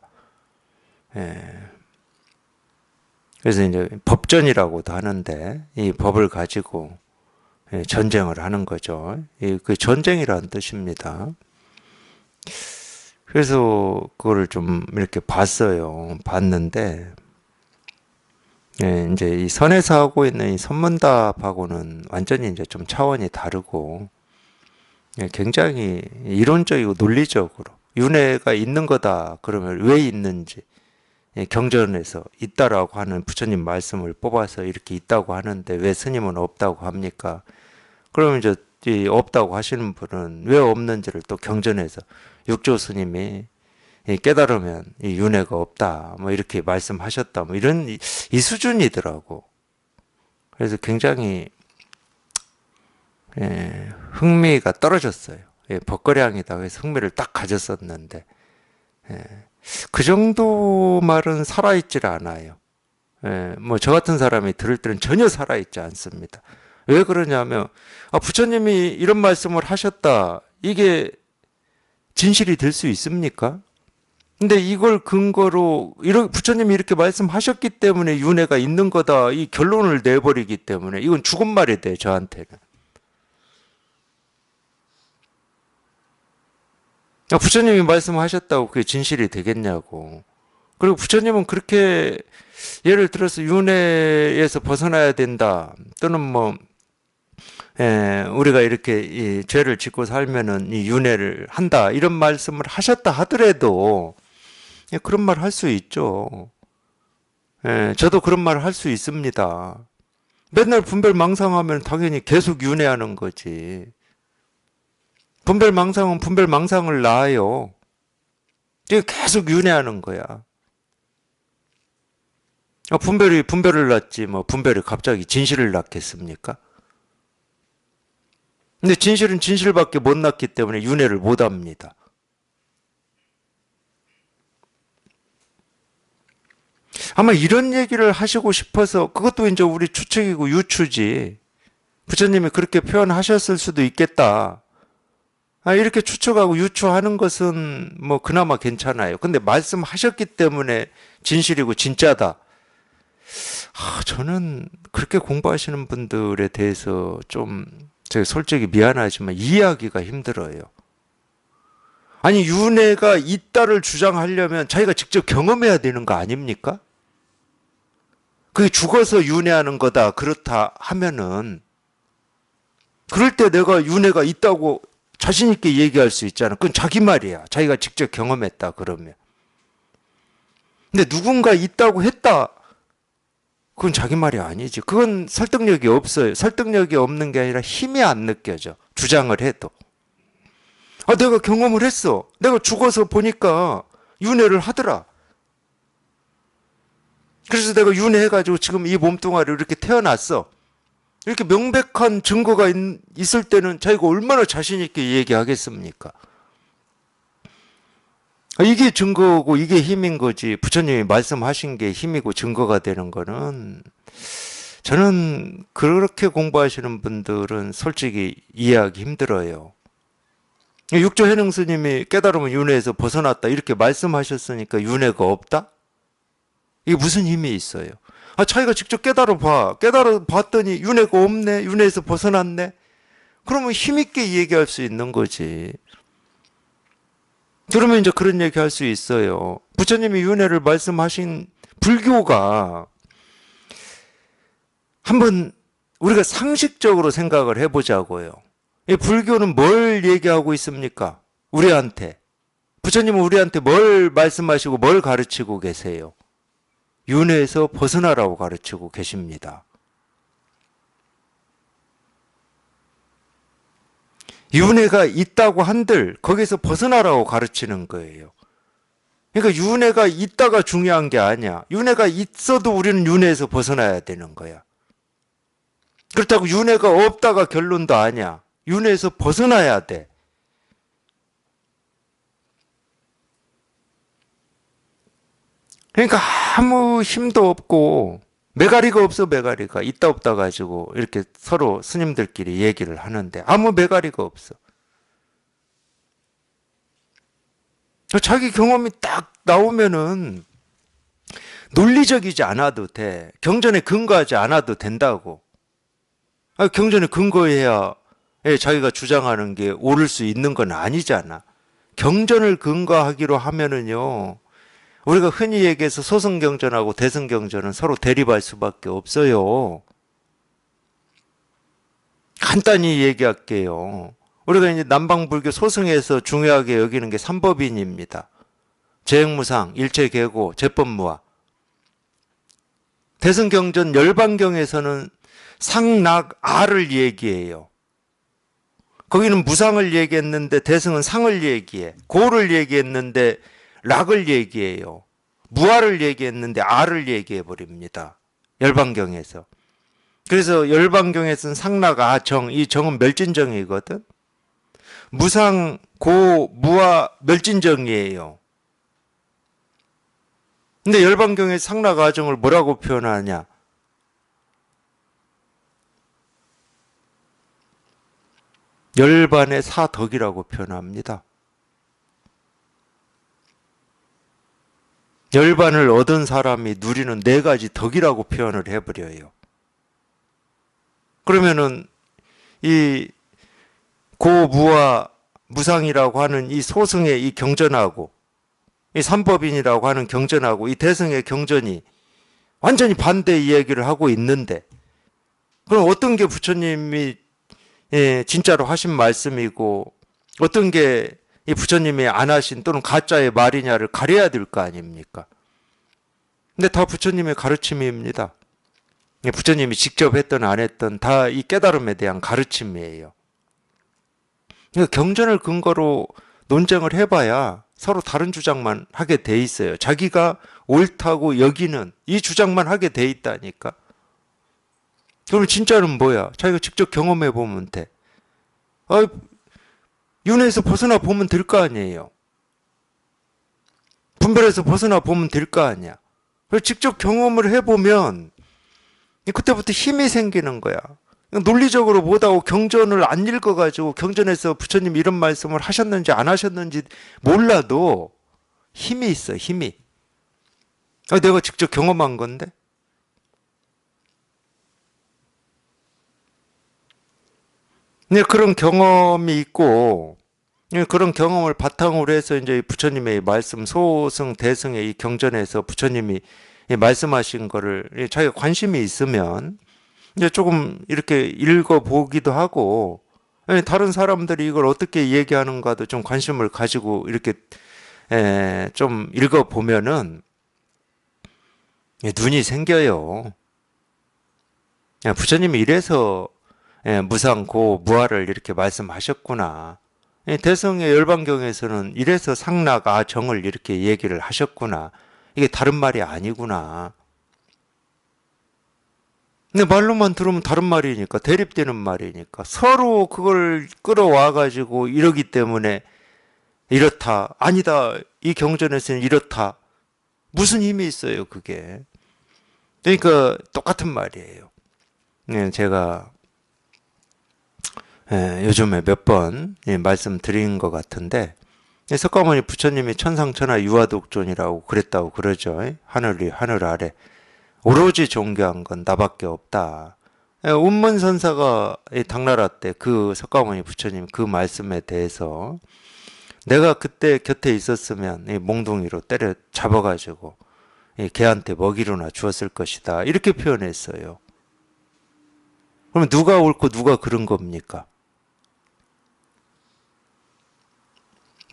그래서 이제 법전이라고도 하는데 이 법을 가지고 전쟁을 하는 거죠. 그 전쟁이라는 뜻입니다. 그래서 그거를 좀 이렇게 봤어요. 봤는데 이제 이 선에서 하고 있는 이 선문답하고는 완전히 이제 좀 차원이 다르고 굉장히 이론적이고 논리적으로 윤회가 있는 거다 그러면 왜 있는지 경전에서 있다라고 하는 부처님 말씀을 뽑아서 이렇게 있다고 하는데 왜 스님은 없다고 합니까? 그러면 이제 이 없다고 하시는 분은 왜 없는지를 또 경전에서 육조 스님이 깨달으면 이 윤회가 없다 뭐 이렇게 말씀하셨다 뭐 이런 이 수준이더라고. 그래서 굉장히 흥미가 떨어졌어요. 법거량이다 그래서 흥미를 딱 가졌었는데 그 정도 말은 살아있질 않아요. 뭐 저 같은 사람이 들을 때는 전혀 살아있지 않습니다. 왜 그러냐면 부처님이 이런 말씀을 하셨다. 이게 진실이 될 수 있습니까? 근데 이걸 근거로 부처님이 이렇게 말씀하셨기 때문에 윤회가 있는 거다. 이 결론을 내버리기 때문에 이건 죽은 말이 돼 저한테는. 부처님이 말씀하셨다고 그게 진실이 되겠냐고. 그리고 부처님은 그렇게 예를 들어서 윤회에서 벗어나야 된다. 또는 뭐 우리가 이렇게 이 죄를 짓고 살면은 이 윤회를 한다. 이런 말씀을 하셨다 하더라도 그런 말 할 수 있죠. 저도 그런 말 할 수 있습니다. 맨날 분별망상하면 당연히 계속 윤회하는 거지. 분별망상은 분별망상을 낳아요. 계속 윤회하는 거야. 분별이 분별을 낳지 뭐 분별이 갑자기 진실을 낳겠습니까? 근데 진실은 진실밖에 못 낳기 때문에 윤회를 못 합니다. 아마 이런 얘기를 하시고 싶어서 그것도 이제 우리 추측이고 유추지. 부처님이 그렇게 표현하셨을 수도 있겠다. 이렇게 추측하고 유추하는 것은 뭐 그나마 괜찮아요. 근데 말씀하셨기 때문에 진실이고 진짜다. 저는 그렇게 공부하시는 분들에 대해서 좀 제가 솔직히 미안하지만 이해하기가 힘들어요. 아니 윤회가 있다를 주장하려면 자기가 직접 경험해야 되는 거 아닙니까? 그게 죽어서 윤회하는 거다 그렇다 하면은 그럴 때 내가 윤회가 있다고 자신 있게 얘기할 수 있잖아. 그건 자기 말이야. 자기가 직접 경험했다 그러면. 근데 누군가 있다고 했다. 그건 자기 말이 아니지. 그건 설득력이 없어요. 설득력이 없는 게 아니라 힘이 안 느껴져. 주장을 해도. 내가 경험을 했어. 내가 죽어서 보니까 윤회를 하더라. 그래서 내가 윤회해가지고 지금 이 몸뚱아리로 이렇게 태어났어. 이렇게 명백한 증거가 있을 때는 자기가 얼마나 자신 있게 얘기하겠습니까? 이게 증거고 이게 힘인 거지. 부처님이 말씀하신 게 힘이고 증거가 되는 거는 저는 그렇게 공부하시는 분들은 솔직히 이해하기 힘들어요. 육조 해능 스님이 깨달으면 윤회에서 벗어났다 이렇게 말씀하셨으니까 윤회가 없다? 이게 무슨 힘이 있어요? 자기가 직접 깨달아 봐. 깨달아 봤더니 윤회가 없네. 윤회에서 벗어났네. 그러면 힘있게 얘기할 수 있는 거지. 그러면 이제 그런 얘기 할 수 있어요. 부처님이 윤회를 말씀하신 불교가 한번 우리가 상식적으로 생각을 해보자고요. 이 불교는 뭘 얘기하고 있습니까? 우리한테. 부처님은 우리한테 뭘 말씀하시고 뭘 가르치고 계세요? 윤회에서 벗어나라고 가르치고 계십니다. 윤회가 있다고 한들 거기서 벗어나라고 가르치는 거예요. 그러니까 윤회가 있다가 중요한 게 아니야. 윤회가 있어도 우리는 윤회에서 벗어나야 되는 거야. 그렇다고 윤회가 없다가 결론도 아니야. 윤회에서 벗어나야 돼. 그러니까 아무 힘도 없고 매가리가 없어. 매가리가 있다 없다 가지고 이렇게 서로 스님들끼리 얘기를 하는데 아무 매가리가 없어. 자기 경험이 딱 나오면은 논리적이지 않아도 돼. 경전에 근거하지 않아도 된다고. 경전에 근거해야 자기가 주장하는 게 옳을 수 있는 건 아니잖아. 경전을 근거하기로 하면은요, 우리가 흔히 얘기해서 소승경전하고 대승경전은 서로 대립할 수밖에 없어요. 간단히 얘기할게요. 우리가 이제 남방불교 소승에서 중요하게 여기는 게 삼법인입니다. 재행무상, 일체계고, 제법무화. 대승경전 열반경에서는 상락아를 얘기해요. 거기는 무상을 얘기했는데 대승은 상을 얘기해. 고를 얘기했는데 락을 얘기해요. 무아를 얘기했는데 아를 얘기해 버립니다. 열반경에서. 그래서 열반경에서는 상락아 정, 이 정은 멸진정이거든. 무상, 고, 무아, 멸진정이에요. 근데 열반경의 상락아 정을 뭐라고 표현하냐? 열반의 사덕이라고 표현합니다. 열반을 얻은 사람이 누리는 네 가지 덕이라고 표현을 해버려요. 그러면은 이 고무와 무상이라고 하는 이 소승의 이 경전하고 이 삼법인이라고 하는 경전하고 이 대승의 경전이 완전히 반대 이야기를 하고 있는데, 그럼 어떤 게 부처님이 진짜로 하신 말씀이고 어떤 게 이 부처님이 안 하신 또는 가짜의 말이냐를 가려야 될 거 아닙니까? 근데 다 부처님의 가르침입니다. 부처님이 직접 했던 안 했던 다 이 깨달음에 대한 가르침이에요. 그러니까 경전을 근거로 논쟁을 해봐야 서로 다른 주장만 하게 돼 있어요. 자기가 옳다고 여기는 이 주장만 하게 돼 있다니까. 그럼 진짜는 뭐야? 자기가 직접 경험해 보면 돼. 윤회에서 벗어나 보면 될 거 아니에요. 분별에서 벗어나 보면 될 거 아니야. 직접 경험을 해보면 그때부터 힘이 생기는 거야. 논리적으로 못하고 경전을 안 읽어가지고 경전에서 부처님 이런 말씀을 하셨는지 안 하셨는지 몰라도 힘이 있어, 힘이. 내가 직접 경험한 건데. 네, 그런 경험이 있고, 그런 경험을 바탕으로 해서 이제 부처님의 말씀, 소승, 대승의 이 경전에서 부처님이 말씀하신 거를 자기가 관심이 있으면 이제 조금 이렇게 읽어보기도 하고, 다른 사람들이 이걸 어떻게 얘기하는가도 좀 관심을 가지고 이렇게 좀 읽어보면은 눈이 생겨요. 부처님이 이래서 무상, 고, 무아를 이렇게 말씀하셨구나. 대성의 열반경에서는 이래서 상락, 아, 정을 이렇게 얘기를 하셨구나. 이게 다른 말이 아니구나. 근데 말로만 들으면 다른 말이니까, 대립되는 말이니까 서로 그걸 끌어와 가지고 이러기 때문에 이렇다, 아니다, 이 경전에서는 이렇다. 무슨 힘이 있어요, 그게. 그러니까 똑같은 말이에요. 제가 요즘에 몇 번 말씀드린 것 같은데, 석가모니 부처님이 천상천하 유아독존이라고 그랬다고 그러죠. 하늘 위 하늘 아래 오로지 존경한 건 나밖에 없다. 운문선사가 당나라 때 그 석가모니 부처님 그 말씀에 대해서 내가 그때 곁에 있었으면 몽둥이로 때려 잡아가지고 걔한테 먹이로나 주었을 것이다. 이렇게 표현했어요. 그럼 누가 옳고 누가 그른 겁니까?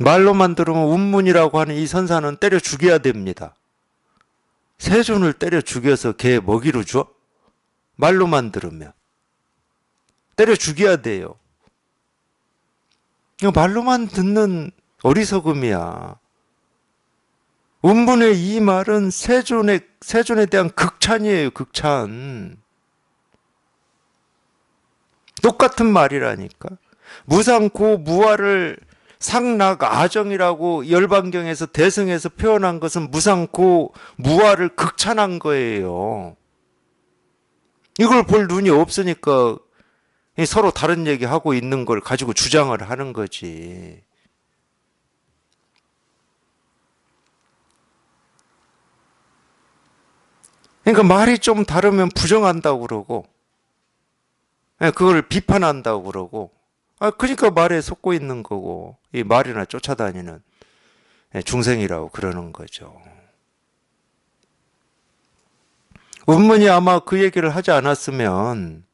말로만 들으면 운문이라고 하는 이 선사는 때려 죽여야 됩니다. 세존을 때려 죽여서 걔 먹이로 줘? 말로만 들으면. 때려 죽여야 돼요. 말로만 듣는 어리석음이야. 운문의 이 말은 세존에 대한 극찬이에요, 극찬. 똑같은 말이라니까. 무상고 무아를 상락 아정이라고 열반경에서 대승에서 표현한 것은 무상고 무아를 극찬한 거예요. 이걸 볼 눈이 없으니까 서로 다른 얘기하고 있는 걸 가지고 주장을 하는 거지. 그러니까 말이 좀 다르면 부정한다고 그러고, 그걸 비판한다고 그러고, 그러니까 말에 속고 있는 거고, 이 말이나 쫓아다니는 중생이라고 그러는 거죠. 운문이 아마 그 얘기를 하지 않았으면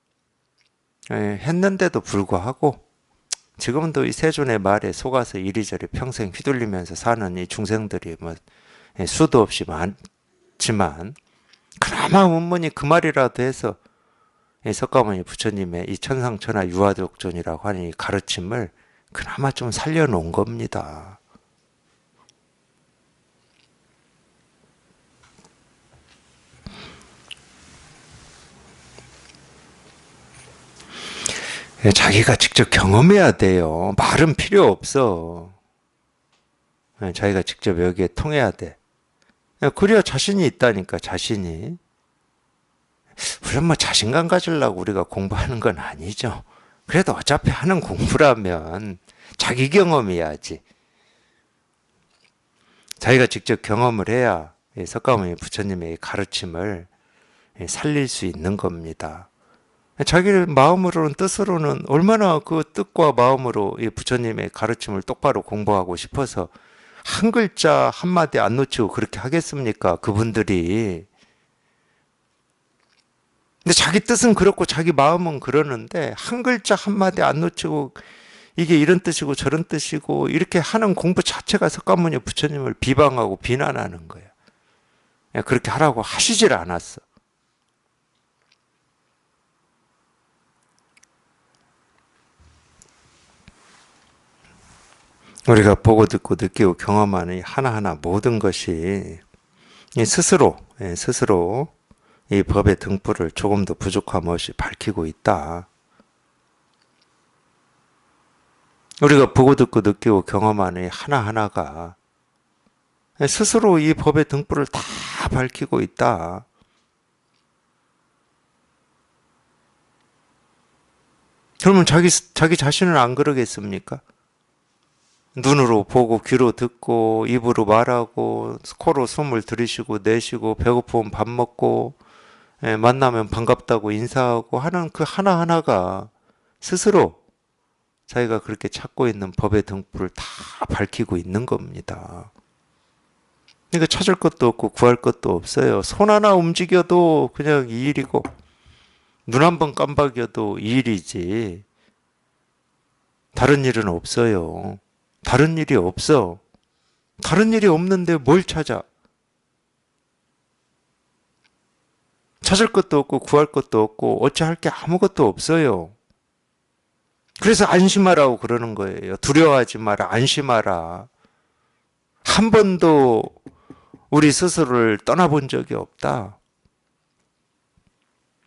했는데도 불구하고 지금은 또 이 세존의 말에 속아서 이리저리 평생 휘둘리면서 사는 이 중생들이 뭐 수도 없이 많지만 그나마 운문이 그 말이라도 해서 석가모니 부처님의 이 천상천하 유아독존이라고 하는 이 가르침을 그나마 좀 살려놓은 겁니다. 자기가 직접 경험해야 돼요. 말은 필요 없어. 자기가 직접 여기에 통해야 돼. 그래야 자신이 있다니까, 자신이. 물론 뭐 자신감 가지려고 우리가 공부하는 건 아니죠. 그래도 어차피 하는 공부라면 자기 경험해야지. 자기가 직접 경험을 해야 석가모니 부처님의 가르침을 살릴 수 있는 겁니다. 자기를 마음으로는 뜻으로는 얼마나 그 뜻과 마음으로 이 부처님의 가르침을 똑바로 공부하고 싶어서 한 글자 한마디 안 놓치고 그렇게 하겠습니까? 그분들이. 근데 자기 뜻은 그렇고 자기 마음은 그러는데 한 글자 한마디 안 놓치고 이게 이런 뜻이고 저런 뜻이고 이렇게 하는 공부 자체가 석가모니 부처님을 비방하고 비난하는 거예요. 그렇게 하라고 하시질 않았어. 우리가 보고 듣고 느끼고 경험하는 하나하나 모든 것이 스스로 이 법의 등불을 조금도 부족함 없이 밝히고 있다. 우리가 보고 듣고 느끼고 경험하는 하나하나가 스스로 이 법의 등불을 다 밝히고 있다. 그러면 자기 자신은 안 그러겠습니까? 눈으로 보고 귀로 듣고 입으로 말하고 코로 숨을 들이쉬고 내쉬고 배고프면 밥 먹고 만나면 반갑다고 인사하고 하는 그 하나하나가 스스로 자기가 그렇게 찾고 있는 법의 등불을 다 밝히고 있는 겁니다. 그러니까 찾을 것도 없고 구할 것도 없어요. 손 하나 움직여도 그냥 이 일이고 눈 한 번 깜박여도 이 일이지 다른 일은 없어요. 다른 일이 없어. 다른 일이 없는데 뭘 찾아? 찾을 것도 없고 구할 것도 없고 어찌할 게 아무것도 없어요. 그래서 안심하라고 그러는 거예요. 두려워하지 마라. 안심하라. 한 번도 우리 스스로를 떠나본 적이 없다.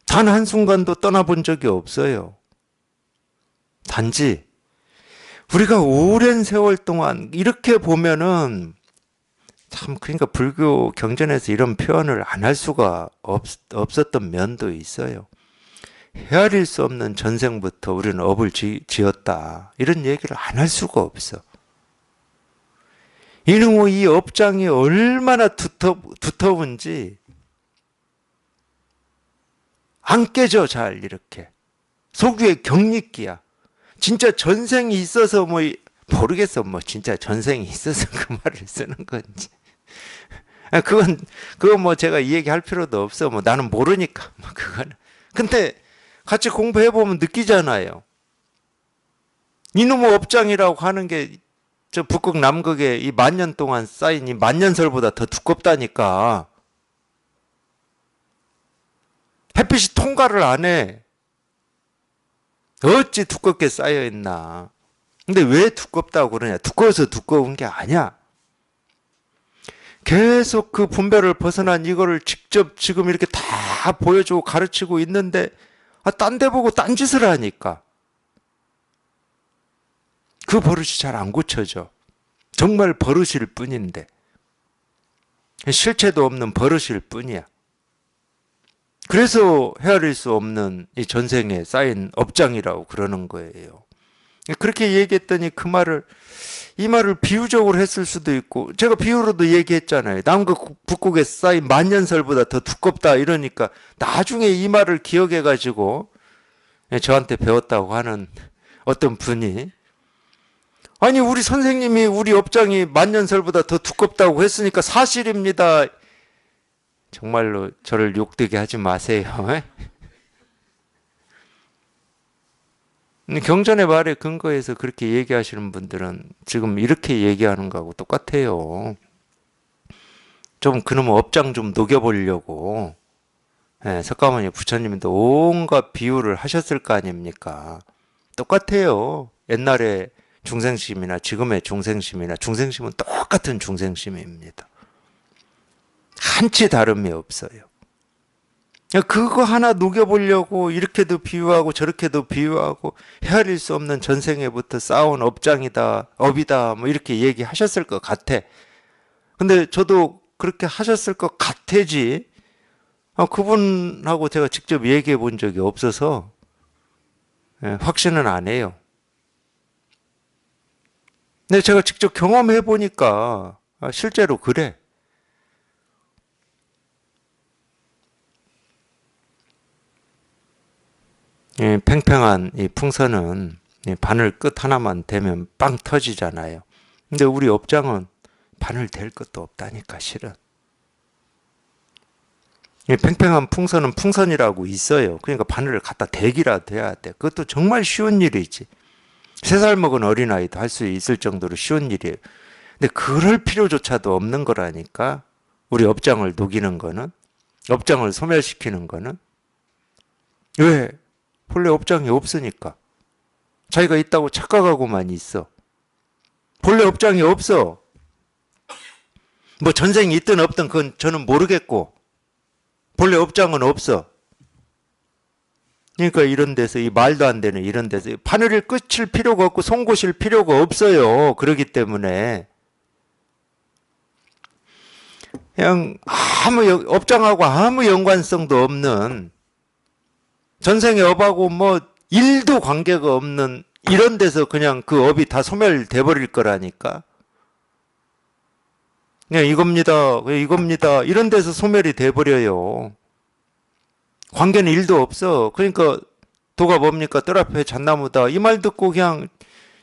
단 한순간도 떠나본 적이 없어요. 단지 우리가 오랜 세월 동안 이렇게 보면은 참 그러니까 불교 경전에서 이런 표현을 안 할 수가 없었던 면도 있어요. 헤아릴 수 없는 전생부터 우리는 업을 지었다. 이런 얘기를 안 할 수가 없어. 이놈의 이 업장이 얼마나 두터운지 안 깨져 잘 이렇게. 속 위에 경리기야. 진짜 전생이 있어서 뭐 모르겠어. 뭐 진짜 전생이 있어서 그 말을 쓰는 건지. 그건 뭐 제가 이 얘기 할 필요도 없어. 뭐 나는 모르니까. 뭐 그거는. 근데 같이 공부해보면 느끼잖아요. 이놈의 업장이라고 하는 게 저 북극 남극에 이 만년 동안 쌓인 이 만년설보다 더 두껍다니까. 햇빛이 통과를 안 해. 어찌 두껍게 쌓여있나. 근데 왜 두껍다고 그러냐. 두꺼워서 두꺼운 게 아니야. 계속 그 분별을 벗어난 이거를 직접 지금 이렇게 다 보여주고 가르치고 있는데 딴 데 보고 딴짓을 하니까 그 버릇이 잘 안 고쳐져. 정말 버릇일 뿐인데 실체도 없는 버릇일 뿐이야. 그래서 헤아릴 수 없는 이 전생에 쌓인 업장이라고 그러는 거예요. 그렇게 얘기했더니 이 말을 비유적으로 했을 수도 있고, 제가 비유로도 얘기했잖아요. 남극 북극에 쌓인 만년설보다 더 두껍다 이러니까 나중에 이 말을 기억해가지고 저한테 배웠다고 하는 어떤 분이, 아니 우리 선생님이 우리 업장이 만년설보다 더 두껍다고 했으니까 사실입니다. 정말로 저를 욕되게 하지 마세요. 경전의 말에 근거해서 그렇게 얘기하시는 분들은 지금 이렇게 얘기하는 거하고 똑같아요. 좀 그놈의 업장 좀 녹여보려고 석가모니 부처님도 온갖 비유를 하셨을 거 아닙니까? 똑같아요. 옛날에 중생심이나 지금의 중생심이나 중생심은 똑같은 중생심입니다. 한치 다름이 없어요. 그거 하나 녹여보려고 이렇게도 비유하고 저렇게도 비유하고 헤아릴 수 없는 전생에부터 쌓아온 업장이다, 업이다, 뭐 이렇게 얘기하셨을 것 같아. 근데 저도 그렇게 하셨을 것 같아지, 그분하고 제가 직접 얘기해 본 적이 없어서 확신은 안 해요. 근데 제가 직접 경험해 보니까 실제로 그래. 팽팽한 이 풍선은 바늘 끝 하나만 대면 빵 터지잖아요. 근데 우리 업장은 바늘 댈 것도 없다니까 실은. 팽팽한 풍선은 풍선이라고 있어요. 그러니까 바늘을 갖다 대기라도 해야 돼. 그것도 정말 쉬운 일이지. 3살 먹은 어린아이도 할 수 있을 정도로 쉬운 일이에요. 근데 그럴 필요조차도 없는 거라니까. 우리 업장을 녹이는 거는, 업장을 소멸시키는 거는. 왜? 본래 업장이 없으니까. 자기가 있다고 착각하고만 있어. 본래 업장이 없어. 뭐 전생이 있든 없든 그건 저는 모르겠고, 본래 업장은 없어. 그러니까 이런 데서, 이 말도 안 되는 이런 데서 바늘을 끝일 필요가 없고 송곳일 필요가 없어요. 그렇기 때문에 그냥 업장하고 아무 연관성도 없는, 전생의 업하고 뭐 일도 관계가 없는 이런 데서 그냥 그 업이 다 소멸돼 버릴 거라니까. 그냥 이겁니다 이런 데서 소멸이 돼 버려요. 관계는 일도 없어. 그러니까 도가 뭡니까? 뜰 앞에 잣나무다. 이 말 듣고 그냥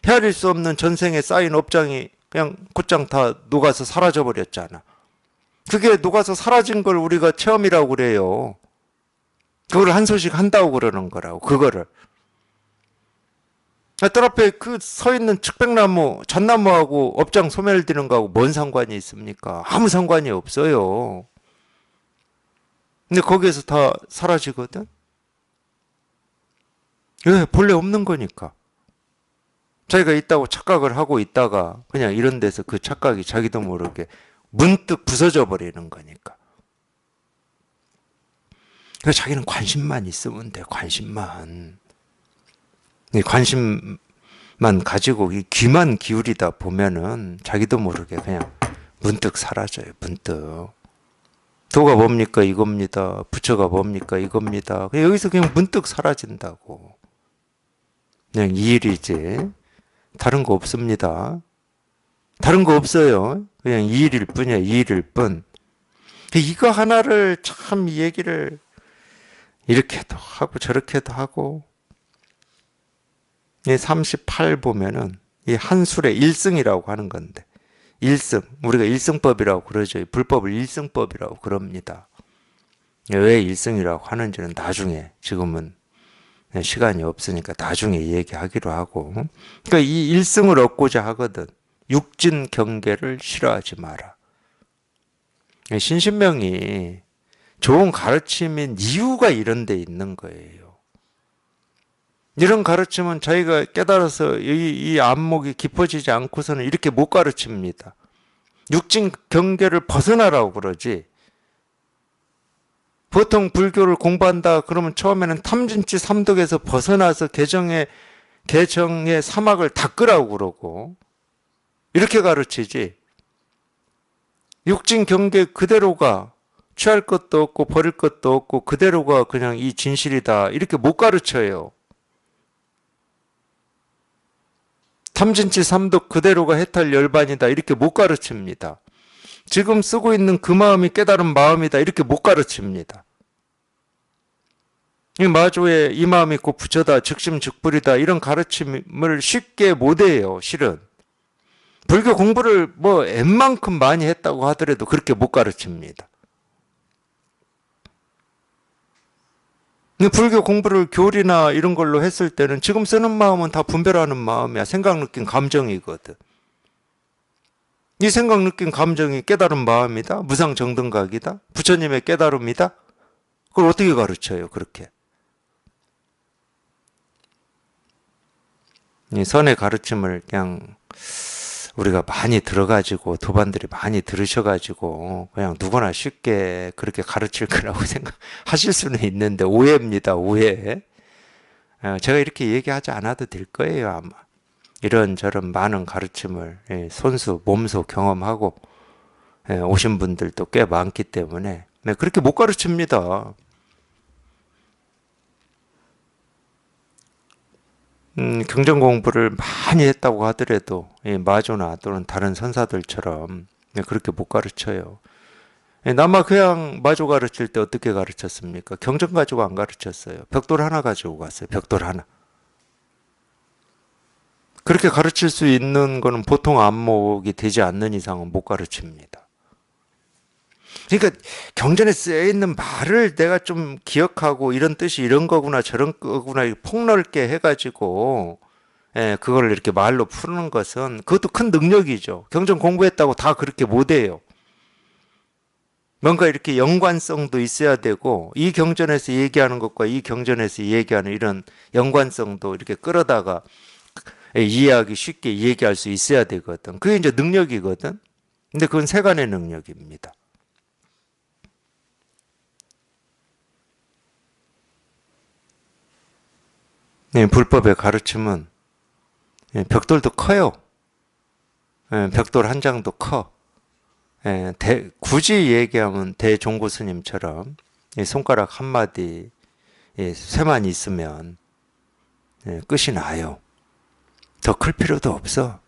헤아릴 수 없는 전생에 쌓인 업장이 그냥 곧장 다 녹아서 사라져 버렸잖아. 그게 녹아서 사라진 걸 우리가 체험이라고 그래요. 그걸 한 소식 한다고 그러는 거라고. 그거를 뜰 앞에 그 서 있는 측백나무, 잣나무하고 업장 소멸되는 거하고 뭔 상관이 있습니까? 아무 상관이 없어요. 근데 거기에서 다 사라지거든? 왜? 본래 없는 거니까. 자기가 있다고 착각을 하고 있다가 그냥 이런 데서 그 착각이 자기도 모르게 문득 부서져 버리는 거니까. 그래서 자기는 관심만 있으면 돼. 관심만. 관심만 가지고 이 귀만 기울이다 보면은 자기도 모르게 그냥 문득 사라져요. 문득. 도가 뭡니까? 이겁니다. 부처가 뭡니까? 이겁니다. 여기서 그냥 문득 사라진다고. 그냥 이 일이지. 다른 거 없습니다. 다른 거 없어요. 그냥 이 일일 뿐이야. 이 일일 뿐. 이거 하나를 참 이 얘기를 이렇게도 하고 저렇게도 하고. 38 보면은 이 한술의 일승이라고 하는 건데, 일승, 우리가 일승법이라고 그러죠. 불법을 일승법이라고 그럽니다. 왜 일승이라고 하는지는 나중에, 지금은 시간이 없으니까 나중에 얘기하기로 하고. 그러니까 이 일승을 얻고자 하거든. 육진 경계를 싫어하지 마라. 신신명이 좋은 가르침인 이유가 이런 데 있는 거예요. 이런 가르침은 자기가 깨달아서 이 안목이 깊어지지 않고서는 이렇게 못 가르칩니다. 육진 경계를 벗어나라고 그러지. 보통 불교를 공부한다 그러면 처음에는 탐진치 삼독에서 벗어나서 개정의 사막을 닦으라고 그러고 이렇게 가르치지. 육진 경계 그대로가 취할 것도 없고 버릴 것도 없고 그대로가 그냥 이 진실이다 이렇게 못 가르쳐요. 탐진치 삼독 그대로가 해탈 열반이다 이렇게 못 가르칩니다. 지금 쓰고 있는 그 마음이 깨달은 마음이다 이렇게 못 가르칩니다. 이 마조에 이 마음이 곧 부처다 즉심즉불이다 이런 가르침을 쉽게 못해요. 실은 불교 공부를 뭐 웬만큼 많이 했다고 하더라도 그렇게 못 가르칩니다. 불교 공부를 교리나 이런 걸로 했을 때는 지금 쓰는 마음은 다 분별하는 마음이야. 생각, 느낌, 감정이거든. 이 생각, 느낌, 감정이 깨달은 마음이다. 무상정등각이다. 부처님의 깨달음이다. 그걸 어떻게 가르쳐요? 그렇게. 이 선의 가르침을 그냥 우리가 많이 들어가지고 도반들이 많이 들으셔가지고 그냥 누구나 쉽게 그렇게 가르칠 거라고 생각하실 수는 있는데 오해입니다. 오해. 제가 이렇게 얘기하지 않아도 될 거예요. 아마 이런저런 많은 가르침을 손수 몸소 경험하고 오신 분들도 꽤 많기 때문에 그렇게 못 가르칩니다. 경전 공부를 많이 했다고 하더라도 마조나 또는 다른 선사들처럼 그렇게 못 가르쳐요. 남아 그냥 마조 가르칠 때 어떻게 가르쳤습니까? 경전 가지고 안 가르쳤어요. 벽돌 하나 가지고 갔어요. 벽돌 하나. 그렇게 가르칠 수 있는 거는 보통 안목이 되지 않는 이상은 못 가르칩니다. 그러니까 경전에 쓰여있는 말을 내가 좀 기억하고 이런 뜻이 이런 거구나 저런 거구나 폭넓게 해가지고 그걸 이렇게 말로 푸는 것은 그것도 큰 능력이죠. 경전 공부했다고 다 그렇게 못해요. 뭔가 이렇게 연관성도 있어야 되고 이 경전에서 얘기하는 것과 이 경전에서 얘기하는 이런 연관성도 이렇게 끌어다가 이해하기 쉽게 얘기할 수 있어야 되거든. 그게 이제 능력이거든. 근데 그건 세간의 능력입니다. 불법의 가르침은 벽돌도 커요. 벽돌 한 장도 커. 굳이 얘기하면 대종고 스님처럼 손가락 한마디 쇠만 있으면 끝이 나요. 더 클 필요도 없어.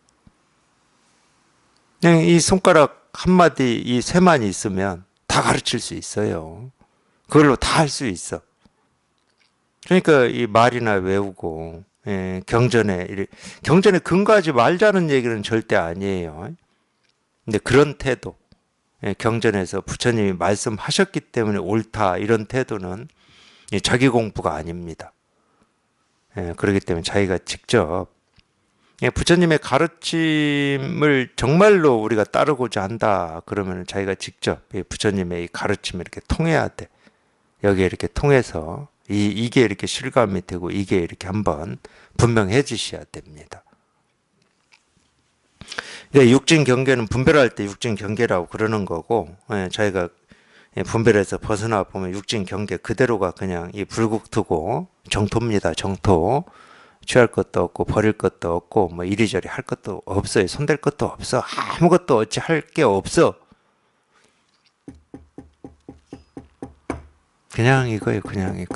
그냥 이 손가락 한마디 이 쇠만 있으면 다 가르칠 수 있어요. 그걸로 다 할 수 있어. 그러니까 이 말이나 외우고 경전에 근거하지 말자는 얘기는 절대 아니에요. 근데 그런 태도, 경전에서 부처님이 말씀하셨기 때문에 옳다 이런 태도는 자기 공부가 아닙니다. 그렇기 때문에 자기가 직접 부처님의 가르침을 정말로 우리가 따르고자 한다 그러면 자기가 직접 부처님의 이 가르침을 이렇게 통해야 돼. 여기에 이렇게 통해서 이게 이렇게 실감이 되고 이게 이렇게 한번 분명해지셔야 됩니다. 그러니까 육진 경계는 분별할 때 육진 경계라고 그러는 거고 저희가 분별해서 벗어나 보면 육진 경계 그대로가 그냥 이 불국토고 정토입니다. 정토. 취할 것도 없고 버릴 것도 없고 뭐 이리저리 할 것도 없어요. 손댈 것도 없어. 아무것도 어찌 할 게 없어. 그냥 이거예요. 그냥.